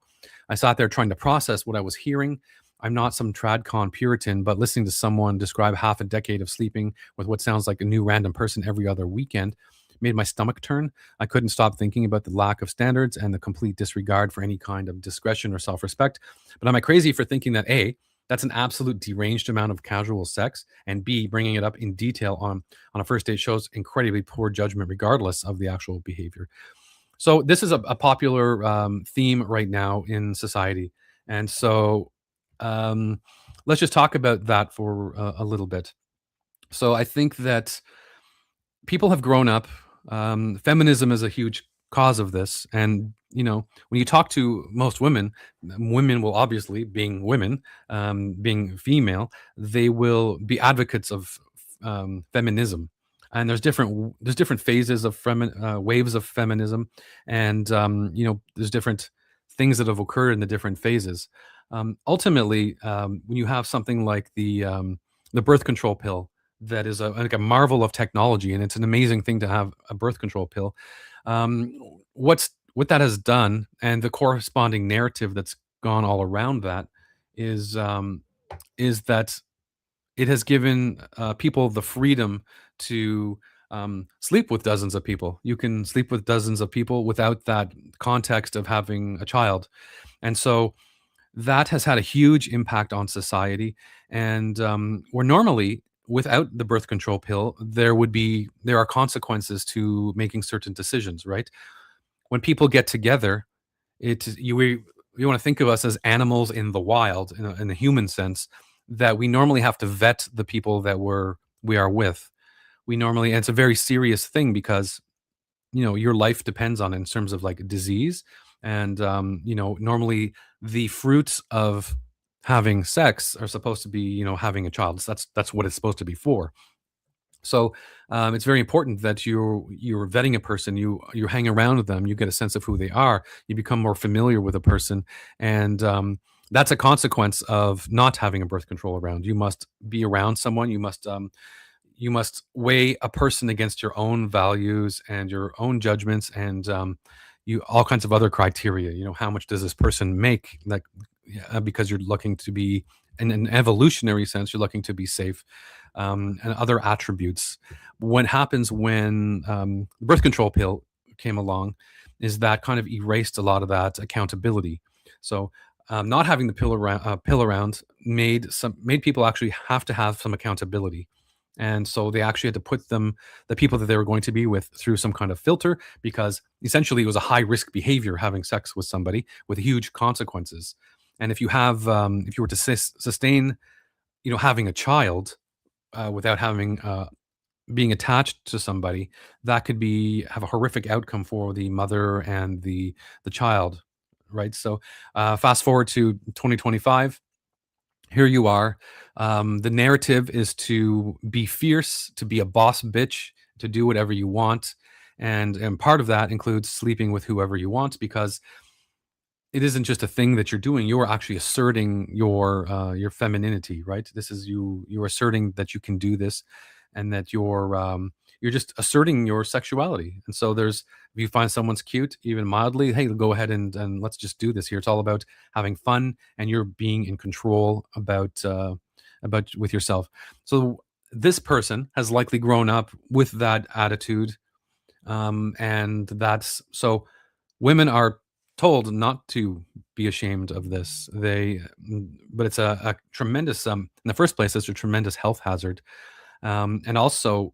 Speaker 1: I sat there trying to process what I was hearing. I'm not some tradcon Puritan, but listening to someone describe half a decade of sleeping with what sounds like a new random person every other weekend made my stomach turn. I couldn't stop thinking about the lack of standards and the complete disregard for any kind of discretion or self respect. But am I crazy for thinking that A, that's an absolute deranged amount of casual sex, and B, bringing it up in detail on a first date shows incredibly poor judgment, regardless of the actual behavior. So this is a popular theme right now in society, and so um, let's just talk about that for a little bit. So I think that people have grown up. Feminism is a huge cause of this, and when you talk to most women, women will obviously, being women, being female, they will be advocates of feminism. And there's different phases of waves of feminism, and there's different things that have occurred in the different phases. Ultimately, when you have something like the birth control pill, that is like a marvel of technology, and it's an amazing thing to have a birth control pill. What that has done, and the corresponding narrative that's gone all around that, is that it has given people the freedom to sleep with dozens of people. You can sleep with dozens of people without that context of having a child, and so that has had a huge impact on society. And where normally, without the birth control pill, there are consequences to making certain decisions, right? When people get together, you want to think of us as animals in the wild, in a human sense, that we normally have to vet the people that we are with. We normally, and it's a very serious thing, because your life depends on it in terms of like disease. And normally the fruits of having sex are supposed to be having a child. That's what it's supposed to be for. So it's very important that you're vetting a person. You hang around with them, you get a sense of who they are, you become more familiar with a person. And that's a consequence of not having a birth control around. You must be around someone. You must weigh a person against your own values and your own judgments, and you all kinds of other criteria. How much does this person make? Like, yeah, because you're looking to be, in an evolutionary sense, you're looking to be safe, and other attributes. What happens when the birth control pill came along is that kind of erased a lot of that accountability. So not having the pill around made people actually have to have some accountability, and so they actually had to put the people that they were going to be with, through some kind of filter, because essentially it was a high risk behavior having sex with somebody with huge consequences. And if you were to sustain having a child without having being attached to somebody, that could be have a horrific outcome for the mother and the child, right? So fast forward to 2025. Here you are. The narrative is to be fierce, to be a boss bitch, to do whatever you want. And part of that includes sleeping with whoever you want, because it isn't just a thing that you're doing. You're actually asserting your femininity, right? This is you're asserting that you can do this. and that you're just asserting your sexuality. And so there's if you find someone's cute, even mildly, hey, go ahead and let's just do this here. It's all about having fun, and you're being in control about with yourself. So this person has likely grown up with that attitude, and that's so women are told not to be ashamed of this. But it's a tremendous, in the first place, it's a tremendous health hazard. And also,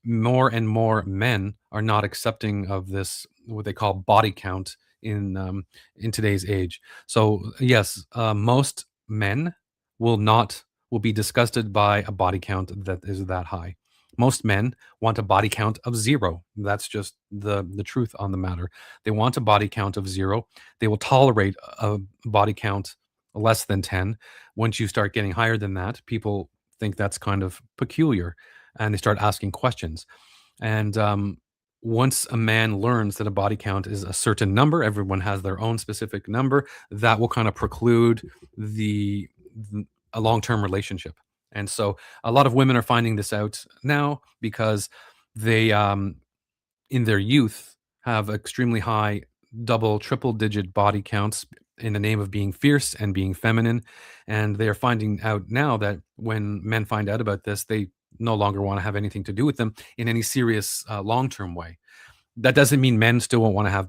Speaker 1: more and more men are not accepting of this, what they call body count in today's age. So yes, most men will be disgusted by a body count that is that high. Most men want a body count of zero. That's just the truth on the matter. They want a body count of zero. They will tolerate a body count less than 10. Once you start getting higher than that, people think that's kind of peculiar, and they start asking questions. And once a man learns that a body count is a certain number, everyone has their own specific number, that will kind of preclude the, a long-term relationship. And so a lot of women are finding this out now because they in their youth have extremely high double, triple digit body counts in the name of being fierce and being feminine. And they are finding out now that when men find out about this, they no longer want to have anything to do with them in any serious long term way. That doesn't mean men still won't want to have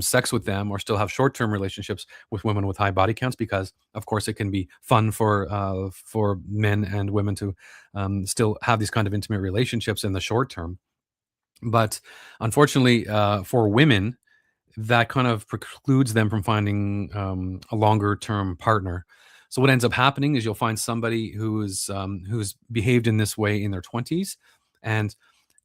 Speaker 1: sex with them or still have short term relationships with women with high body counts, because, of course, it can be fun for men and women to still have these kind of intimate relationships in the short term. But unfortunately, for women, that kind of precludes them from finding a longer term partner. So what ends up happening is you'll find somebody who's behaved in this way in their 20s, and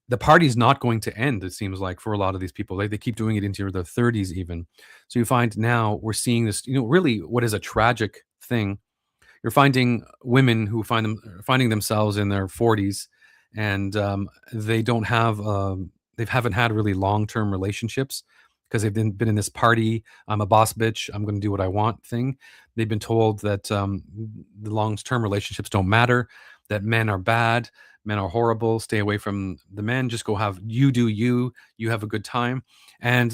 Speaker 1: the party's not going to end, it seems like, for a lot of these people. They keep doing it into their 30s even. So you find now we're seeing this, really what is a tragic thing. You're finding women who finding themselves in their 40s, and they don't have they haven't had really long-term relationships because they've been in this party, I'm a boss bitch, I'm going to do what I want thing. They've been told that the long-term relationships don't matter, that men are bad, men are horrible, stay away from the men, just go have you do you, you have a good time. And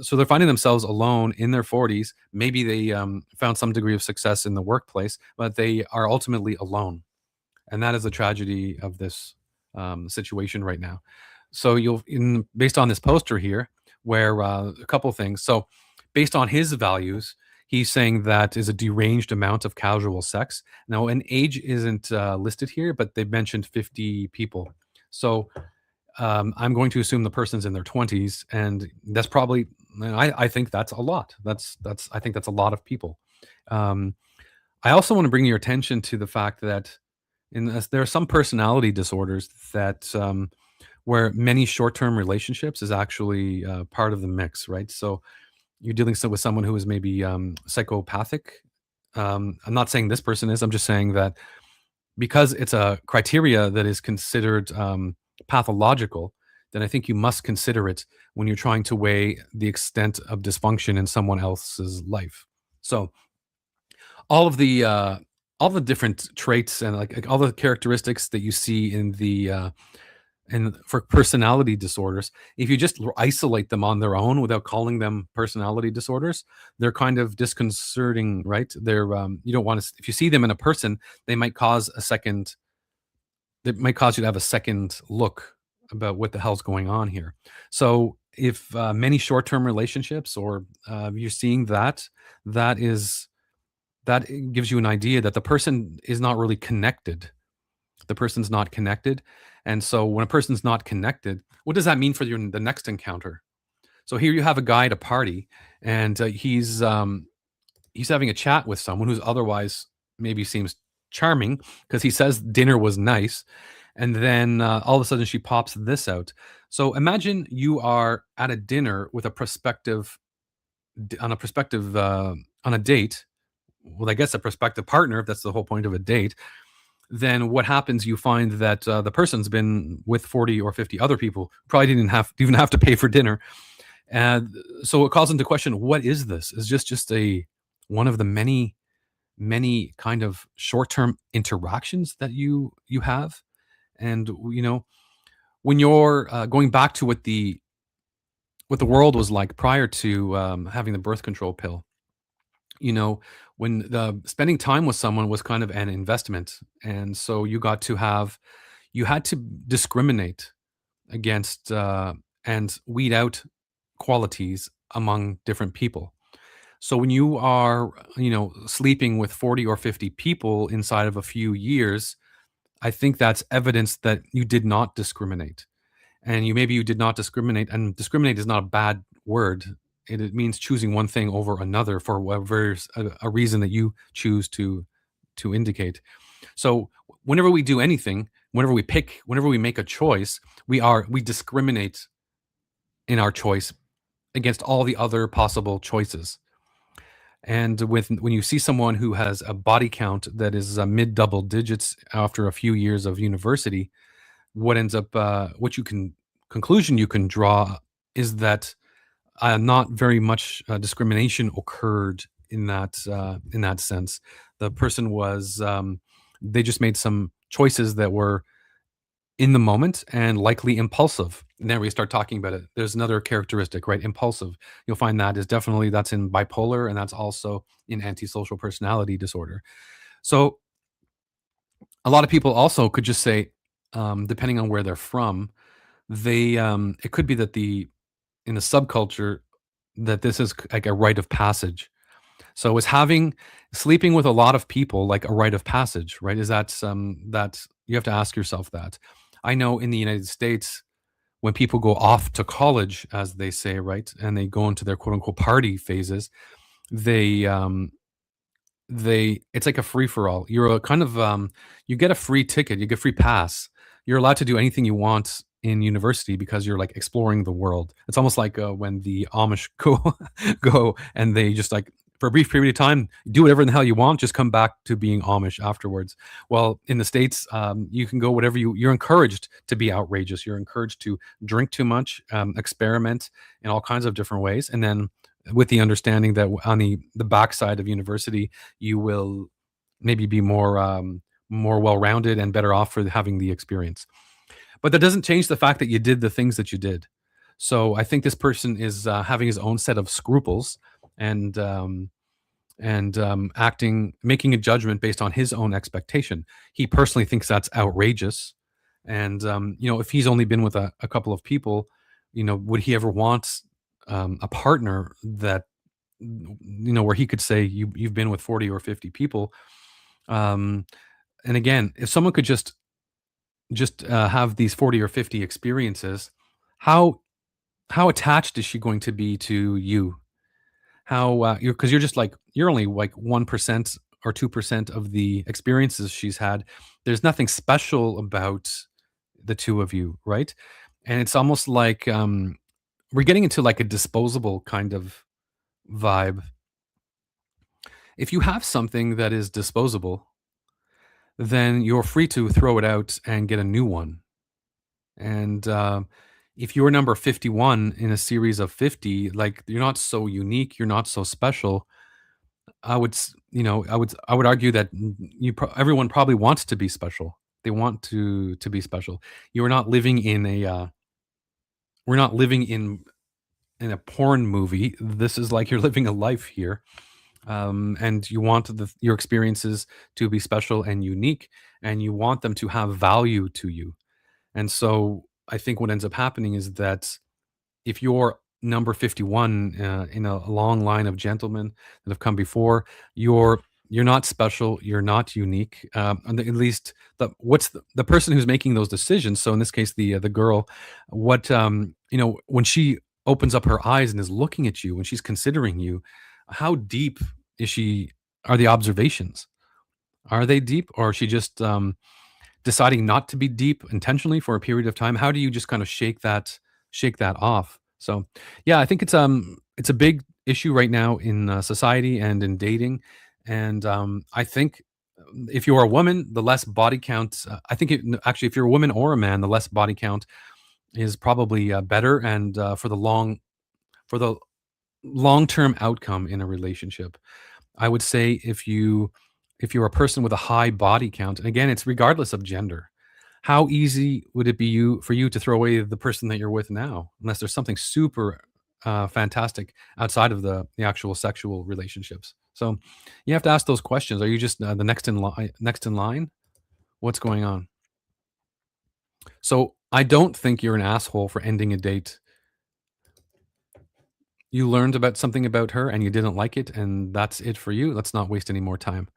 Speaker 1: so they're finding themselves alone in their 40s. Maybe they found some degree of success in the workplace, but they are ultimately alone. And that is the tragedy of this situation right now. So based on this poster here, where a couple things. So based on his values, he's saying that is a deranged amount of casual sex. Now, an age isn't listed here, but they've mentioned 50 people. So I'm going to assume the person's in their 20s, and that's probably, I think that's a lot. I think that's a lot of people. Um, I also want to bring your attention to the fact that there are some personality disorders that where many short-term relationships is actually part of the mix, right? So you're dealing with someone who is maybe psychopathic. I'm not saying this person is. I'm just saying that because it's a criteria that is considered pathological, then I think you must consider it when you're trying to weigh the extent of dysfunction in someone else's life. So all of the uh, all the different traits and like all the characteristics that you see in the and for personality disorders, if you just isolate them on their own without calling them personality disorders, they're kind of disconcerting, right? You don't want to, if you see them in a person, they might cause a second, it might cause you to have a second look about what the hell's going on here. So if many short-term relationships or you're seeing that, that is, that gives you an idea that the person is not really connected. The person's not connected. And so when a person's not connected, what does that mean for the next encounter? So here you have a guy at a party, and he's having a chat with someone who's otherwise maybe seems charming because he says dinner was nice, and then all of a sudden she pops this out. So imagine you are at a dinner with a prospective on a prospective on a date. Well, I guess a prospective partner, if that's the whole point of a date. Then what happens? You find that the person's been with 40 or 50 other people, probably didn't even have to pay for dinner, and so it calls into question: what is this? Is just a one of the many kind of short term interactions that you have? And when you're going back to what the world was like prior to having the birth control pill, you know, when the spending time with someone was kind of an investment, and so you had to discriminate against and weed out qualities among different people. So when you are, sleeping with 40 or 50 people inside of a few years, I think that's evidence that you did not discriminate. And you did not discriminate, and discriminate is not a bad word. It means choosing one thing over another for whatever a reason that you choose to indicate. So whenever we do anything, whenever we make a choice, we discriminate in our choice against all the other possible choices. And when you see someone who has a body count that is mid double digits after a few years of university, what you can conclusion you can draw is that not very much discrimination occurred in that sense. The person was they just made some choices that were in the moment and likely impulsive. And then we start talking about it. There's another characteristic, right? Impulsive. You'll find that's in bipolar, and that's also in antisocial personality disorder. So a lot of people also could just say, depending on where they're from, it could be that the in the subculture that this is like a rite of passage. So is having sleeping with a lot of people like a rite of passage, right? Is that you have to ask yourself that. I know in the United States, when people go off to college, as they say, right, and they go into their quote unquote party phases, they it's like a free for all. You're a kind of you get a free ticket, you get free pass. You're allowed to do anything you want in university because you're like exploring the world. It's almost like when the Amish go and they just like for a brief period of time do whatever in the hell you want, just come back to being Amish afterwards. Well, in the States, you can go whatever you're encouraged to be outrageous. You're encouraged to drink too much, experiment in all kinds of different ways, and then with the understanding that on the backside of university, you will maybe be more well-rounded and better off for having the experience. But that doesn't change the fact that you did the things that you did. So I think this person is having his own set of scruples and making a judgment based on his own expectation. He personally thinks that's outrageous. And if he's only been with a couple of people, would he ever want a partner that where he could say you've been with 40 or 50 people. um and again, if someone could just have these 40 or 50 experiences, how attached is she going to be to you? How because you're just like you're only like 1% or 2% of the experiences she's had. There's nothing special about the two of you, right? And it's almost like we're getting into like a disposable kind of vibe. If you have something that is disposable, then you're free to throw it out and get a new one. And if you're number 51 in a series of 50, like you're not so unique, you're not so special. I would argue that everyone probably wants to be special. They want to be special. You're not living in a we're not living in a porn movie. This is like you're living a life here, and you want your experiences to be special and unique, and you want them to have value to you. And so I think what ends up happening is that if you're number 51 in a long line of gentlemen that have come before, you're not special, you're not unique. And at least the person who's making those decisions. So in this case, the girl, when she opens up her eyes and is looking at you, when she's considering you, how deep is she? Are the observations? Are they deep, or is she just deciding not to be deep intentionally for a period of time? How do you just kind of shake that off? So, yeah, I think it's a big issue right now in society and in dating. And I think if you're a woman, the less body count. I think actually, if you're a woman or a man, the less body count is probably better, and for the long term outcome in a relationship. I would say if you're a person with a high body count, and again, it's regardless of gender. How easy would it be for you to throw away the person that you're with now, unless there's something super fantastic outside of the actual sexual relationships? So you have to ask those questions. Are you just the next in line? Next in line? What's going on? So I don't think you're an asshole for ending a date. You learned about something about her and you didn't like it, and that's it for you. Let's not waste any more time.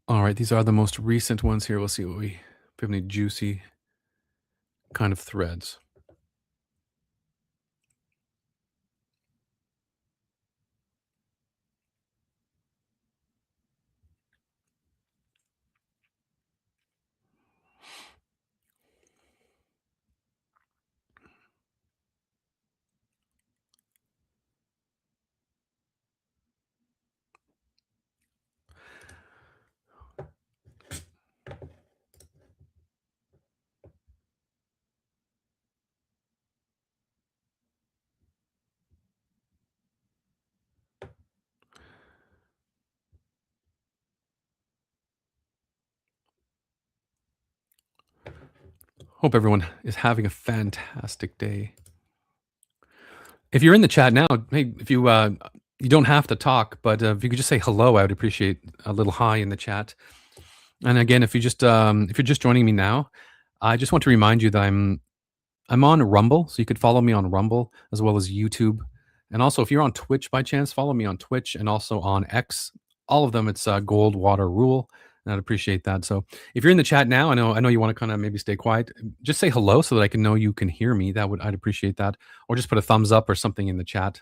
Speaker 1: All right, these are the most recent ones here. We'll see what we if we have any juicy kind of threads. Hope everyone is having a fantastic day. If you're in the chat now, hey, if you don't have to talk, but if you could just say hello, I would appreciate a little hi in the chat. And again, if you're just joining me now, I just want to remind you that I'm on Rumble, so you could follow me on Rumble as well as YouTube. And also, if you're on Twitch by chance, follow me on Twitch and also on X. All of them, it's Gold Water Rule, and I'd appreciate that. So, if you're in the chat now, I know you want to kind of maybe stay quiet. Just say hello so that I can know you can hear me. I'd appreciate that, or just put a thumbs up or something in the chat.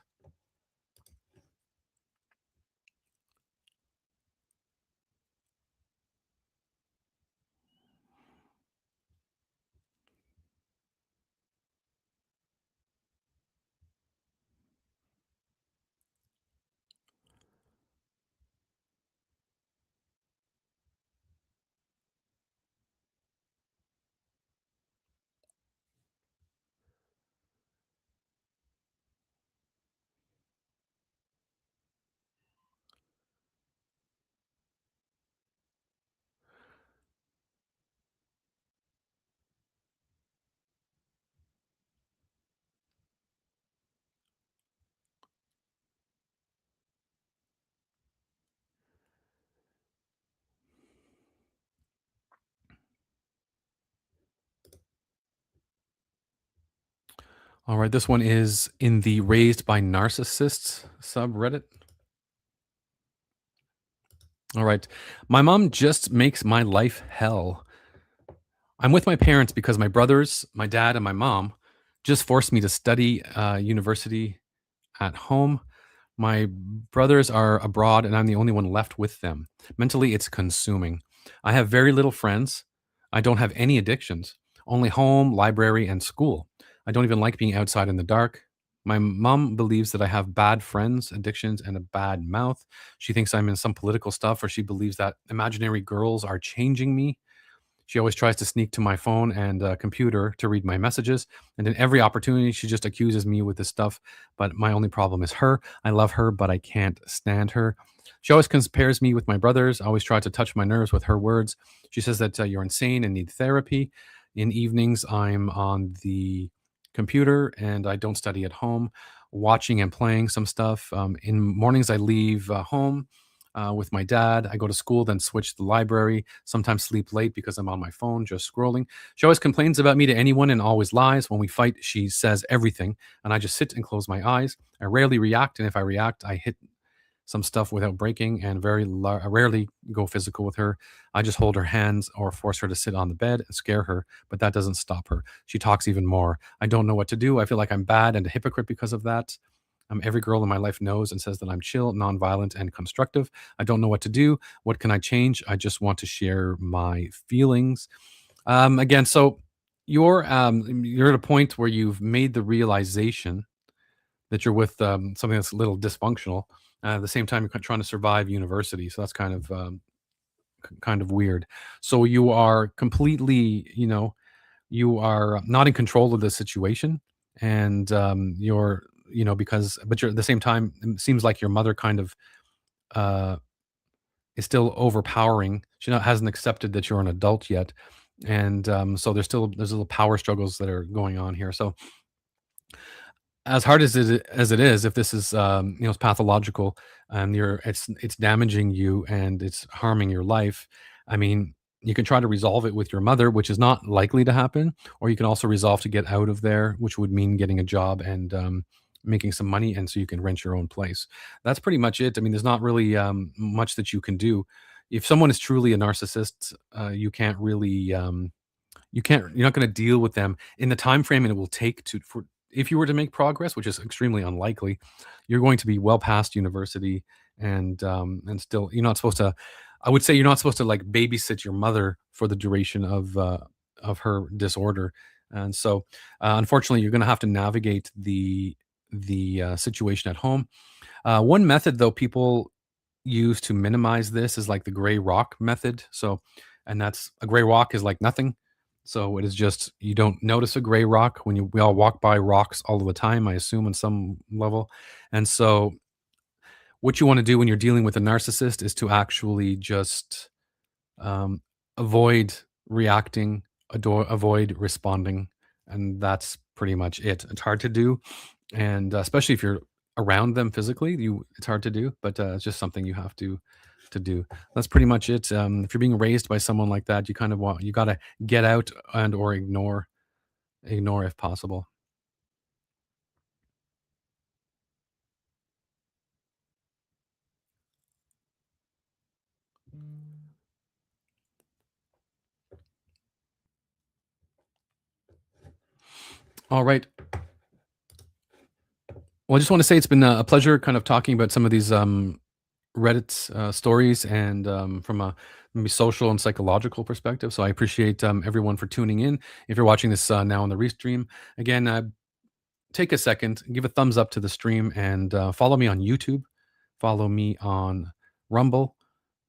Speaker 1: All right, this one is in the Raised by Narcissists subreddit. All right, my mom just makes my life hell. I'm with my parents because my brothers, my dad, and my mom just forced me to study university at home. My brothers are abroad, and I'm the only one left with them. Mentally, it's consuming. I have very little friends. I don't have any addictions, only home, library, and school. I don't even like being outside in the dark. My mom believes that I have bad friends, addictions, and a bad mouth. She thinks I'm in some political stuff, or she believes that imaginary girls are changing me. She always tries to sneak to my phone and computer to read my messages. And in every opportunity, she just accuses me with this stuff. But my only problem is her. I love her, but I can't stand her. She always compares me with my brothers, always tries to touch my nerves with her words. She says that you're insane and need therapy. In evenings, I'm on the computer and I don't study at home, watching and playing some stuff. In mornings, I leave home with my dad. I go to school, then switch to the library, sometimes sleep late because I'm on my phone just scrolling. She always complains about me to anyone and always lies. When we fight, she says everything, and I just sit and close my eyes. I rarely react, and if I react, I hit some stuff without breaking and I rarely go physical with her. I just hold her hands or force her to sit on the bed and scare her, but that doesn't stop her. She talks even more. I don't know what to do. I feel like I'm bad and a hypocrite because of that. Every girl in my life knows and says that I'm chill, nonviolent, and constructive. I don't know what to do. What can I change? I just want to share my feelings. Again, so you're at a point where you've made the realization that you're with something that's a little dysfunctional. At the same time, you're trying to survive university, so that's kind of weird. So you are completely, you are not in control of the situation, and you're, because, but you're at the same time, it seems like your mother kind of uh, is still overpowering. She not hasn't accepted that you're an adult yet, and so there's little power struggles that are going on here. So as hard as it is, if this is, it's pathological and it's damaging you and it's harming your life, I mean, you can try to resolve it with your mother, which is not likely to happen, or you can also resolve to get out of there, which would mean getting a job and making some money, and so you can rent your own place. That's pretty much it. I mean, there's not really much that you can do. If someone is truly a narcissist, you can't really you're not going to deal with them in the time frame and it will take to for if you were to make progress, which is extremely unlikely. You're going to be well past university, and still you're not supposed to, I would say you're not supposed to like babysit your mother for the duration of her disorder. And so unfortunately you're going to have to navigate the situation at home. One method though people use to minimize this is like the gray rock method. So, and that's a gray rock is like nothing. So it is just you don't notice a gray rock when we all walk by rocks all of the time, I assume on some level. And so what you want to do when you're dealing with a narcissist is to actually just um, avoid reacting, avoid responding, and that's pretty much it. It's hard to do, and especially if you're around them physically, it's hard to do. But it's just something you have to do. That's pretty much it. If you're being raised by someone like that, you got to get out and or ignore if possible. All right. Well, I just want to say it's been a pleasure kind of talking about some of these Reddit stories and from a maybe social and psychological perspective. So I appreciate everyone for tuning in. If you're watching this now on the restream, again, take a second, give a thumbs up to the stream, and follow me on YouTube, follow me on Rumble,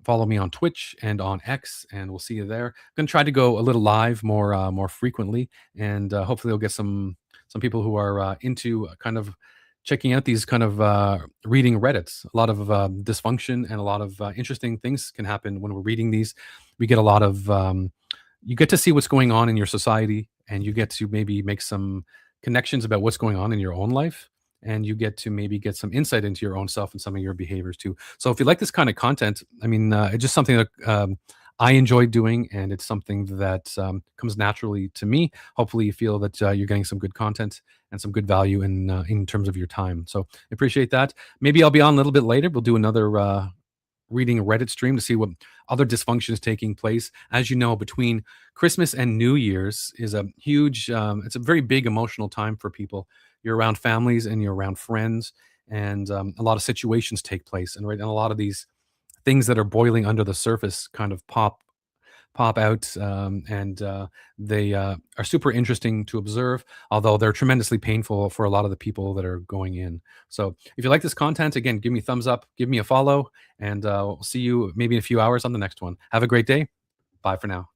Speaker 1: follow me on Twitch and on X, and we'll see you there. I'm gonna try to go a little live more frequently, and hopefully we'll get some people who are into kind of checking out these kind of reading Reddits. A lot of dysfunction and a lot of interesting things can happen when we're reading these. We get a lot of you get to see what's going on in your society, and you get to maybe make some connections about what's going on in your own life, and you get to maybe get some insight into your own self and some of your behaviors too. So if you like this kind of content, I mean, it's just something that I enjoy doing, and it's something that comes naturally to me. Hopefully, you feel that you're getting some good content and some good value in terms of your time. So I appreciate that. Maybe I'll be on a little bit later. We'll do another reading a Reddit stream to see what other dysfunction is taking place. As you know, between Christmas and New Year's is a huge, it's a very big emotional time for people. You're around families and you're around friends, and a lot of situations take place. And right, and a lot of these things that are boiling under the surface kind of pop out, and they are super interesting to observe, although they're tremendously painful for a lot of the people that are going in. So if you like this content, again, give me a thumbs up, give me a follow, and we'll see you maybe in a few hours on the next one. Have a great day. Bye for now.